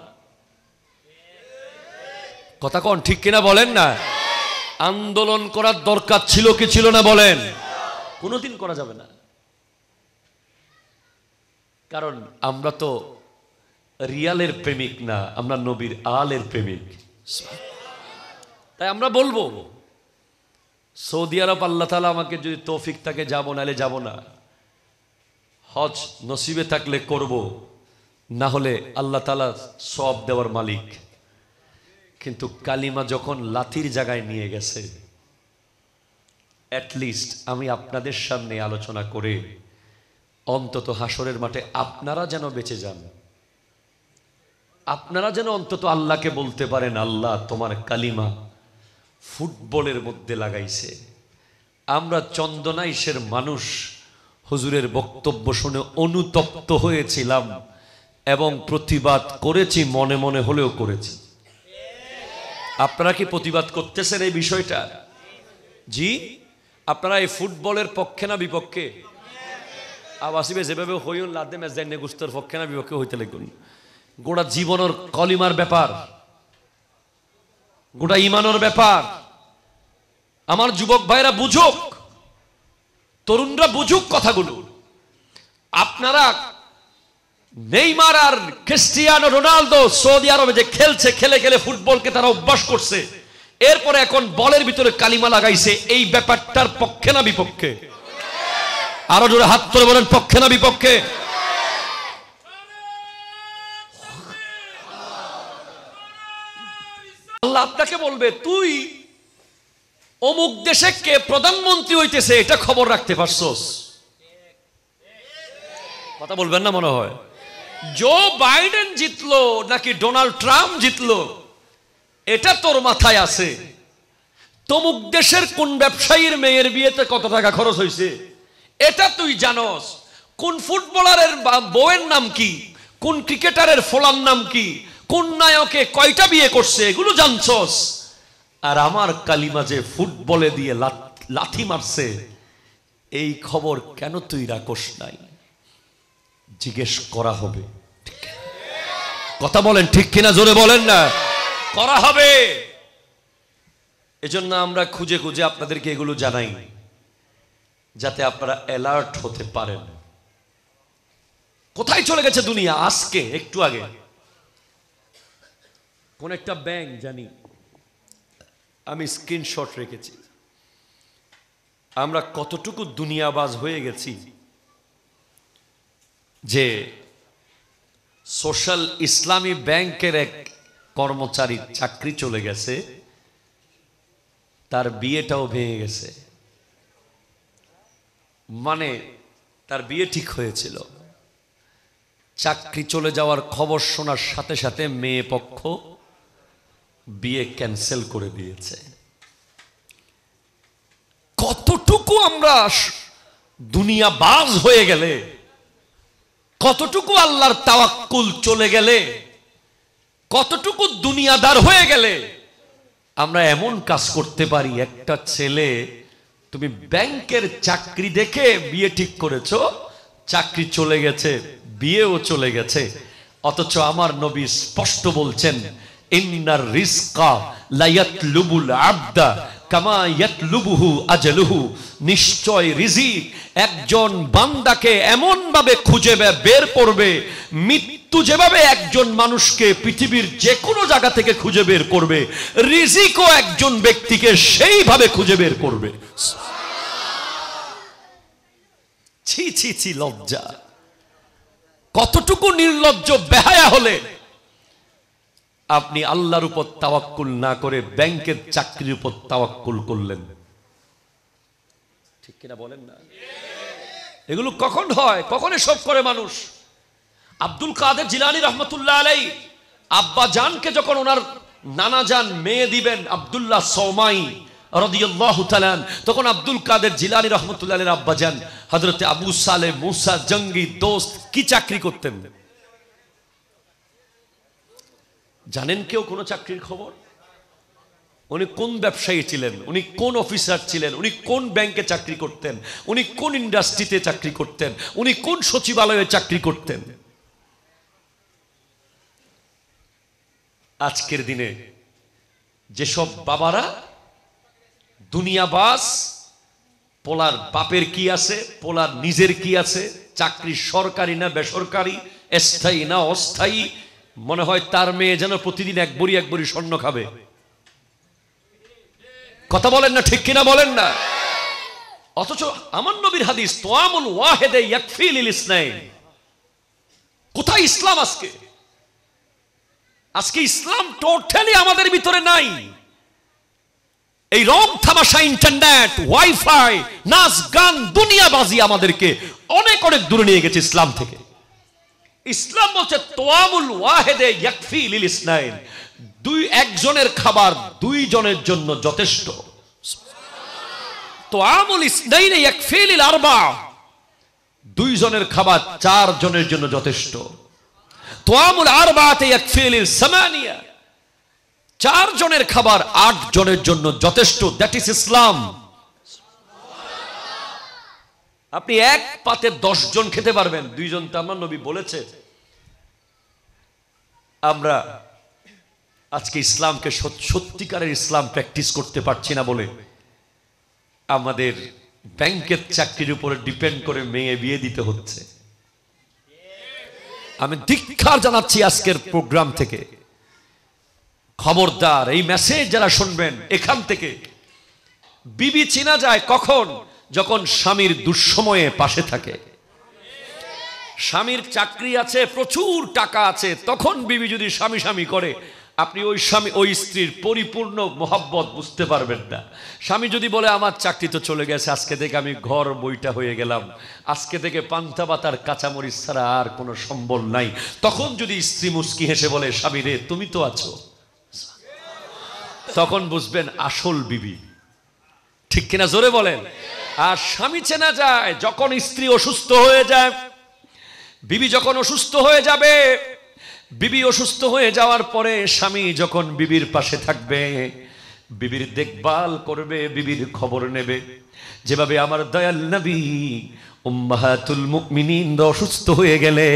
কথা কোন ঠিক কিনা বলেন না? আন্দোলন করার দরকার ছিল কি ছিল না বলেন? কোনোদিন করা যাবে না, কারণ আমরা তো রিয়ালের প্রেমিক না, আমরা নবীর আলের প্রেমিক। তাই আমরা বলবো, সৌদি আরব আল্লাহ তাআলা আমাকে যদি তৌফিক থাকে যাবো, নাহলে যাব না। হজ নসিবে থাকলে করব, না হলে আল্লাহ তাআলা সওয়াব দেওয়ার মালিক। কিন্তু কালিমা যখন লাথির জায়গায় নিয়ে গেছে, অ্যাটলিস্ট আমি আপনাদের সামনে আলোচনা করে অন্তত হাসরের মাঠে আপনারা যেন বেঁচে যান, আপনারা যেন অন্তত আল্লাহকে বলতে পারেন, আল্লাহ তোমার কালিমা ফুটবলের মধ্যে লাগাইছে। আমরা চন্দনাইশের মানুষ হুজুরের বক্তব্য শুনে অনুতপ্ত হয়েছিলাম এবং প্রতিবাদ করেছি, মনে মনে হলেও করেছি। আপনারা কি প্রতিবাদ করতেছেন এই বিষয়টা? জি, আপনারা এই ফুটবলের পক্ষে না বিপক্ষে? আবাসিবে যেভাবে হইন লাদে ম্যাচ দেন গুস্তর পক্ষে না বিপক্ষে হইতে লাগুন। গোটা জীবনের কলিমার ব্যাপার, গোটা ইমানের ব্যাপার। আমার যুবক ভাইরা বুঝুক, তরুণরা বুঝুক কথাগুলো। আপনারা নেইমার আর ক্রিস্টিয়ানো রোনালদো সৌদি আরবে যে খেলছে, খেলে খেলে ফুটবলকে তারা অভ্যাস করছে, এরপরে এখন বলের ভিতরে কালিমা লাগাইছে, এই ব্যাপারটার পক্ষে না বিপক্ষে? আরো জোরে হাত তুলে বলেন, পক্ষে না বিপক্ষে? আল্লাহ আপনাকে বলবে তুই অমুক দেশে কে প্রধানমন্ত্রী হইতেছে এটা খবর রাখতে পারছস? কথা বলবেন না মনে হয়। জো বাইডেন জিতলো নাকি ডোনাল্ড ট্রাম্প জিতলো এটা তোর মাথায় আছে। তমুক দেশের কোন ব্যবসায়ীর মেয়ের বিয়েতে কত টাকা খরচ হয়েছে এটা তুই জানস। কোন ফুটবলারের বউয়ের নাম কি, কোন ক্রিকেটারের ফলার নাম কি, কোন নায়কে কয়টা বিয়ে করছে এগুলো জানছস। আর আমার কালিমা যে ফুটবলে দিয়ে লাথি মারছে এই খবর কেন তুই রাখস নাই? জিজ্ঞেস করা হবে। কথা বলেন ঠিক কিনা, জোরে বলেন না। করা হবে। এজন্য আমরা খুঁজে খুঁজে আপনাদেরকে এগুলো জানাই যাতে আপনারা অ্যালার্ট হতে পারেন। কোথায় চলে গেছে দুনিয়া? আজকে একটু আগে কোন একটা ব্যাংক জানি, আমি স্ক্রিনশট রেখেছি। আমরা কতটুকু দুনিয়াবাজ হয়ে গেছি যে সোশ্যাল ইসলামী ব্যাংকের এক কর্মচারী চাকরি চলে গেছে, তার বিয়েটাও ভেঙে গেছে। মানে তার বিয়ে ঠিক হয়েছিল, চাকরি চলে যাওয়ার খবর শোনার সাথে সাথে মেয়ে পক্ষ বিয়ে ক্যান্সেল করে দিয়েছে। কতটুকু আমরা দুনিয়াবাজ হয়ে গেলে, কতটুকু আল্লাহর তাওয়াক্কুল চলে গেলে, কতটুকু দুনিয়াদার হয়ে গেলে আমরা এমন কাজ করতে পারি। একটা ছেলে, তুমি ব্যাংকের চাকরি দেখে বিয়ে ঠিক করেছো, চাকরি চলে গেছে, বিয়েও চলে গেছে, অথচ আমার নবী স্পষ্ট বলছেন ইন্নার রিজকা লা ইয়াতলুবুল আবদা কামা ইয়াতলুবুহু আজালুহু, নিশ্চয় রিজিক একজন বান্দাকে এমন ভাবে খুঁজে বের করবে, মৃত্যু যেভাবে একজন মানুষকে পৃথিবীর যে কোনো জায়গা থেকে খুঁজে বের করবে, রিজিকও একজন ব্যক্তিকে সেইভাবে খুঁজে বের করবে। ছি ছি ছি, লজ্জা! কতটুকু নির্লজ্জ বেহায়া হলে আপনি আল্লাহর উপর তাওয়াক্কুল না করে ব্যাংকের চাকরির উপর তাওয়াক্কুল করলেন। ঠিক কিনা বলেন না? এগুলো কখন হয়, কখন এসব করে মানুষ? আব্দুল কাদের জিলানী রহমতুল্লাহ আলাইহি আব্বা জানকে যখন ওনার নানা জান মেয়ে দিবেন আব্দুল্লাহ সৌমাই রাদিয়াল্লাহু তাআলা, তখন আব্দুল কাদের জিলানী রহমতুল্লাহ আলাইহির আব্বা জান হযরত আবু সালেহ মুসা জঙ্গি দোস্ত কি চাকরি করতেন জানেন কেউ? কোন চাকরির খবর? উনি কোন ব্যবসায়ী ছিলেন, উনি কোন অফিসার ছিলেন, উনি কোন ব্যাংকে চাকরি করতেন, উনি কোন ইন্ডাস্ট্রিতে চাকরি করতেন, উনি কোন সচিবালয়ে চাকরি করতেন। আজকের দিনে যেসব বাবারা দুনিয়াবাজ, পোলার বাপের কি আছে, পোলার নিজের কি আছে, চাকরি সরকারি না বেসরকারি, স্থায়ী না অস্থায়ী, মনে হয় তার মেয়ে যেন প্রতিদিন এক বড়ি স্বর্ণ খাবে। কথা বলেন না ঠিক কিনা বলেন না? অথচ আমার নবীর হাদিস তোয়ামুল ওয়াহিদে ইয়াকফি লিল ইসনাইন। কোথায় ইসলাম আজকে? আজকে ইসলাম টোটালি আমাদের ভিতরে নাই। এই রং তামাশা, ইন্টারনেট, ওয়াইফাই, নাচ গান, দুনিয়াবাজি আমাদেরকে অনেক অনেক দূরে নিয়ে গেছে ইসলাম থেকে। ইসলাম বলছে তোয়ামুল ওয়াহিদে ইয়াকফি লিল ইসনাইন, একজনের খাবার দুইজনের জন্য যথেষ্ট। তোয়ামুল ইসনাইনে ইয়াকফি লিল আরবা, দুইজনের খাবার চারজনের জন্য যথেষ্ট। তোয়ামুল আরবাতে ইয়াকফি লিল সামানিয়া, চারজনের খাবার 8 জনের জন্য যথেষ্ট। দ্যাট ইজ ইসলাম। আপনি এক পাতে 10 জন খেতে পারবেন, 2 জন তো আমার নবী বলেছে। আমরা আজকে ইসলামকে সত্যিকারের ইসলাম প্র্যাকটিস করতে পারছি না বলে আমাদের ব্যাংকের চাকরির উপরে ডিপেন্ড করে মেয়ে বিয়ে দিতে হচ্ছে। আমি ধিক্কার জানাচ্ছি আজকের প্রোগ্রাম থেকে। খবরদার, এই মেসেজ যারা শুনবেন এখান থেকে, বিবি চিনা যায় কখন? যখন স্বামীর দুঃসময়ে পাশে থাকে। স্বামীর চাকরি আছে, প্রচুর টাকা আছে, তখন বিবি যদি স্বামী স্বামী করে আপনি ওই স্বামী ওই স্ত্রীর পরিপূর্ণ মোহাব্বত বুঝতে পারবেন না। স্বামী যদি বলে আমার চাকরি তো চলে গেছে, আজকে থেকে আমি ঘর বইটা হয়ে গেলাম, আজকে থেকে পান্তা ভাতার কাঁচামরিচ ছাড়া আর কোনো সম্বল নাই, তখন যদি স্ত্রী মুস্কি হেসে বলে স্বামী রে তুমি তো আছো, তখন বুঝবেন আসল বিবি। ঠিক কিনা জোরে বলেন। আর স্বামী চেনা যায় যখন স্ত্রী অসুস্থ হয়ে যায়। বিবি যখন অসুস্থ হয়ে যাবে, বিবি অসুস্থ হয়ে যাওয়ার পরে স্বামী যখন বিবির পাশে থাকবে, বিবির দেখভাল করবে, বিবির খবর নেবে। যেভাবে আমার দয়াল নবী উম্মাহাতুল মুমিনিন অসুস্থ হয়ে গেলে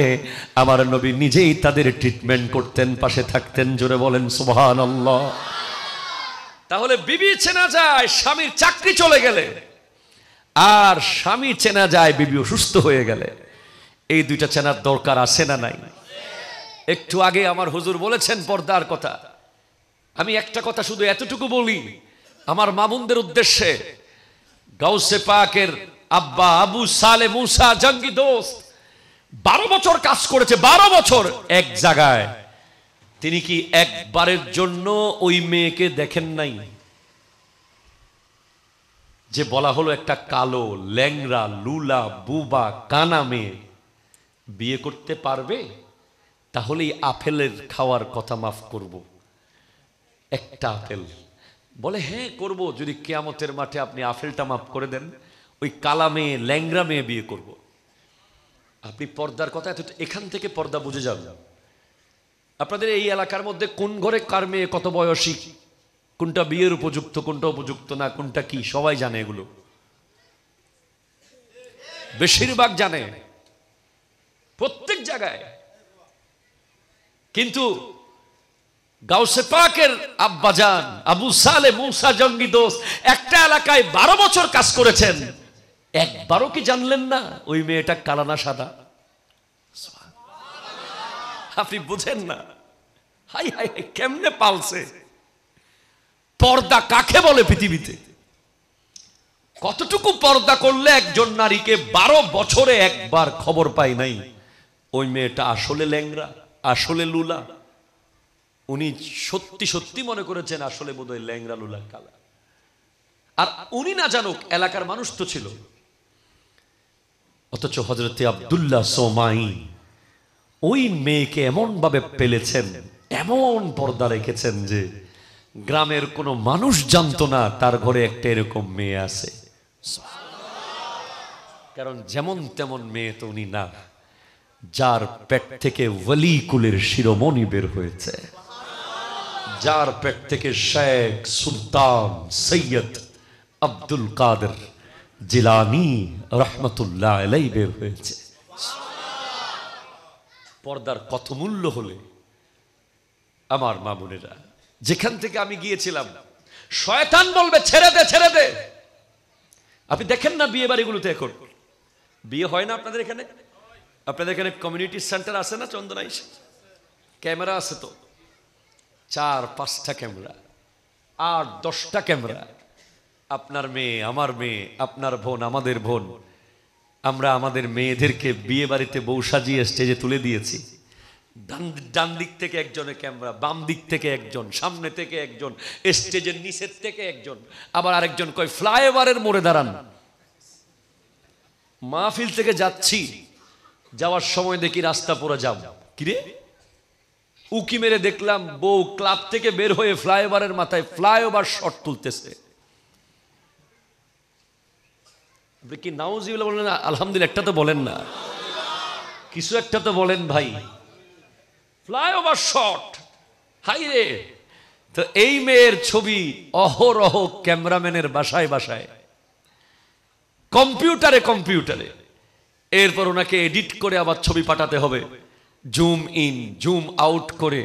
আমার নবী নিজেই তাদের ট্রিটমেন্ট করতেন, পাশে থাকতেন। জোরে বলেন সুবহানাল্লাহ। তাহলে বিবি চেনা যায় স্বামীর চাকরি চলে গেলে, আর স্বামী চেনা যায় বিবি অসুস্থ হয়ে গেলে। এই দুইটা চেনার দরকার আছে না নাই? একটু আগে আমার হুজুর বলেছেন পর্দার কথা। আমি একটা কথা শুধু এতটুকু বলি আমার মামুনদের উদ্দেশ্যে। গাউসে পাকের আব্বা আবু সালে মুসা জঙ্গি দোস্ত 12 বছর কাজ করেছে, 12 বছর এক জায়গায়। তিনি কি একবারের জন্য ওই মেয়েকে দেখেন নাই? যে বলা হলো একটা কালো ল্যাংরা লুলা বুবা কানা মেয়ে বিয়ে করতে পারবে, তাহলেই আপেলের খাওয়ার কথা মাফ করব। একটা আপেল বলে হ্যাঁ করব, যদি কিয়ামতের মাঠে আপনি আপেলটা মাফ করে দেন, ওই কালা মেয়ে ল্যাংরা মেয়ে বিয়ে করব। আপনি পর্দার কথা এখান থেকে পর্দা বুঝে যাবেন। আপনাদের এই এলাকার মধ্যে কোন ঘরে কার মেয়ে কত বয়সী, কোনটা বিয়ের উপযুক্ত, কোনটা উপযুক্ত না, কোনটা কি, সবাই জানে। এগুলো বেশিরভাগ জানে প্রত্যেক জায়গায়। কিন্তু গাউসে পাকের আব্বাজান আবু সালে মুসা জঙ্গি দোস্ত একটা এলাকায় 12 বছর কাজ করেছেন, একবারও কি জানলেন না ওই মেয়েটা কালা না সাদা? আপনি বুঝেন না? হাই হাই কেমনে পালছে। পর্দা কাকে বলে পৃথিবীতে? কতটুকু পর্দা করলে একজন নারীকে 12 বছরে একবার খবর পাই নাই ওই মেয়েটা আসলে ল্যাংরা, আসলে লুলা? উনি সত্যি সত্যি মনে করেছেন আসলে বোধহয় ল্যাংরা লুলা কালা। আর উনি না জানুক, এলাকার মানুষ তো ছিল। অথচ হযরতে আব্দুল্লাহ সোমাই ওই মেয়েকে এমন ভাবে পেলেছেন, এমন পর্দা রেখেছেন যে গ্রামের কোনো মানুষ জানতো না তার ঘরে একটা এরকম মেয়ে আছে। কারণ যেমন তেমন মেয়ে তো উনি না, যার পেট থেকে ওয়ালি কুলের শিরোমণি বের হয়েছে, যার পেট থেকে শেখ সুলতান সৈয়দ আব্দুল কাদের জিলানী রহমতুল্লাহ আলাইহি বের হয়েছে। পর্দার কত মূল্য হলে আমার মা বোনেরা। যেখান থেকে আমি গিয়েছিলাম শয়তান বলবে ছেড়ে দে ছেড়ে দে। আপনি দেখেন না বিয়ে বাড়িগুলোতে এখন বিয়ে হয় না আপনাদের এখানে? আপনাদের এখানে কমিউনিটি সেন্টার আছে না চন্দনাইশ? ক্যামেরা আছে তো, 4-5টা ক্যামেরা, 8-10টা ক্যামেরা। আপনার মেয়ে আমার মেয়ে, আপনার বোন আমাদের বোন, আমরা আমাদের মেয়েদেরকে বিয়ে বাড়িতে বউ সাজিয়ে স্টেজে তুলে দিয়েছি। ডান দিক থেকে একজনের ক্যামেরা, বাম দিক থেকে একজন, সামনে থেকে একজন, স্টেজের নিচের থেকে একজন, আবার আরেকজন কয় ফ্লাইওভারের মোড়ে দাঁড়ান। মাহফিল থেকে যাচ্ছি, যাওয়ার সময় দেখি রাস্তা পুরো জাম। কিরে উকি মেরে দেখলাম বউ ক্লাব থেকে বের হয়ে ফ্লাইওভারের মাথায় ফ্লাইওভার শট তুলতেছে। আপনি কি নাউজুবিল্লাহ বলেন না? আলহামদুলিল্লাহ একটা তো বলেন না, কিছু একটা তো বলেন ভাই। ফ্লাইওভার শট, হাই রে। তো এই মেয়ের ছবি অহরহ ক্যামেরাম্যানের বাসায় বাসায়, কম্পিউটারে কম্পিউটারে। এরপর ওনাকে এডিট করে আবার ছবি পাঠাতে হবে, জুম ইন জুম আউট করে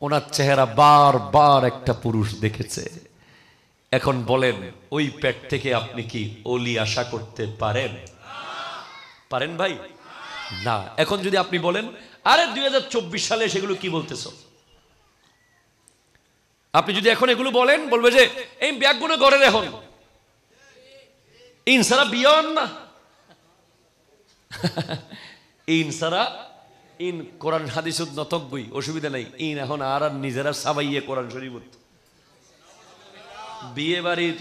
ওনার চেহারা বারবার একটা পুরুষ দেখেছে। এখন বলেন ওই পেট থেকে আপনি কি ওলি আশা করতে পারেন? পারেন ভাই? না। এখন যদি আপনি বলেন আরে 2024 সালে সেগুলো কি বলতেছ, আপনি যদি এখন এগুলো বলেন বলবে যে এই ব্যাগগুলো গড়ে এখন ইনসারা বিয়ন না ইনসারা ইন কোরআন হাদিসুদ নতকবই, অসুবিধা নাই। ইন এখন আর নিজেরা সাবাইয়ে কোরআন শরীফ বিয়ে বাড়ির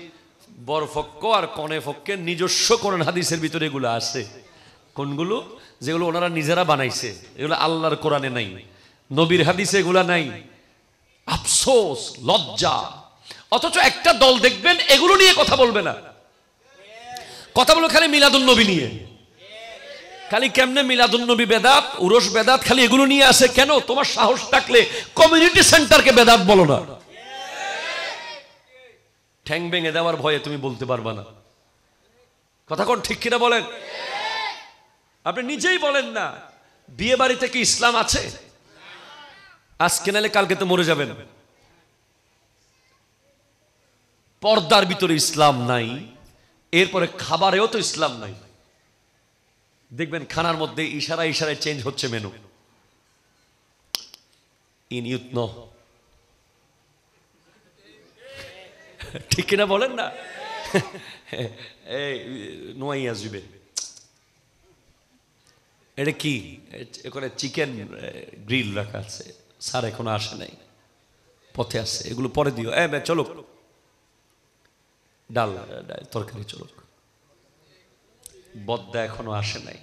বর পক্ষ আর কনে পক্ষের নিজস্ব কোরআন হাদিসের ভিতরে এগুলো আছে। কোনগুলো? যেগুলো ওনারা নিজেরা বানাইছে, এগুলো আল্লাহর কোরআনে নাই, নবীর হাদিসে এগুলা নাই। আফসোস, লজ্জা। অথচ একটা দল দেখবেন এগুলো নিয়ে কথা বলবে না, কথা বলবে খালি মিলাদুন নবী নিয়ে। খালি কেমনে মিলাদুন নবী বেদাত, উরস বেদাত, খালি এগুলো নিয়ে আসে। কেন? তোমার সাহস থাকলে কমিউনিটি সেন্টারকে বেদাত বলো না। ঠ্যাং ভেঙে দেওয়ার ভয়ে তুমি বলতে পারবা না। কথা কোন ঠিক কিনা বলেন? আপনি নিজেই বলেন না, বিয়ে বাড়িতে কি ইসলাম আছে? আজকে নালে কালকে তো মরে যাবেন। পর্দার ভিতরে ইসলাম নাই, এরপরে খাবারেও তো ইসলাম নাই। দেখবেন খানার মধ্যে ইশারায় ইশারায় চেঞ্জ হচ্ছে মেনু। ইন ইউথ নো, ঠিক কিনা বলেন না? এই নোয়াই আসবে, এটা কি? এখানে চিকেন গ্রিল রাখা আছে, স্যার এখনো আসে নাই, পথে আসছে, এগুলো পরে দিও। চলো ডাল তরকারি চলুক, বদ্দা এখনো আসে নাই।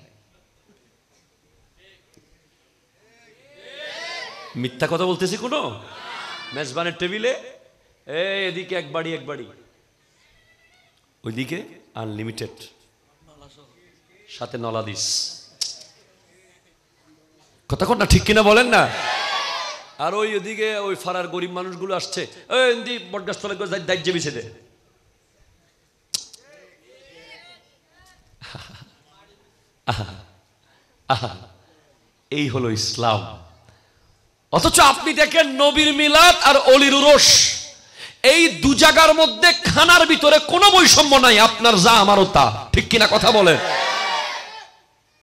মিথ্যা কথা বলতেছি কোনো? মেজবানের টেবিলে এদিকে এক বাড়ি ওইদিকে আনলিমিটেড, সাথে নলাদিস। কথা কোনটা ঠিক কিনা বলেন না? আর ওই ওদিকে ওই ফারার গরিব মানুষগুলো আসছে, বটগাছতলা দায়িত্ব বিছে দে। এই হলো ইসলাম। অথচ আপনি দেখেন নবীর মিলাদ আর অলির উরস, এই দু জায়গার মধ্যে খানার ভিতরে কোনো বৈষম্য নাই। আপনার যা আমারও তা, ঠিক কিনা কথা বলেন?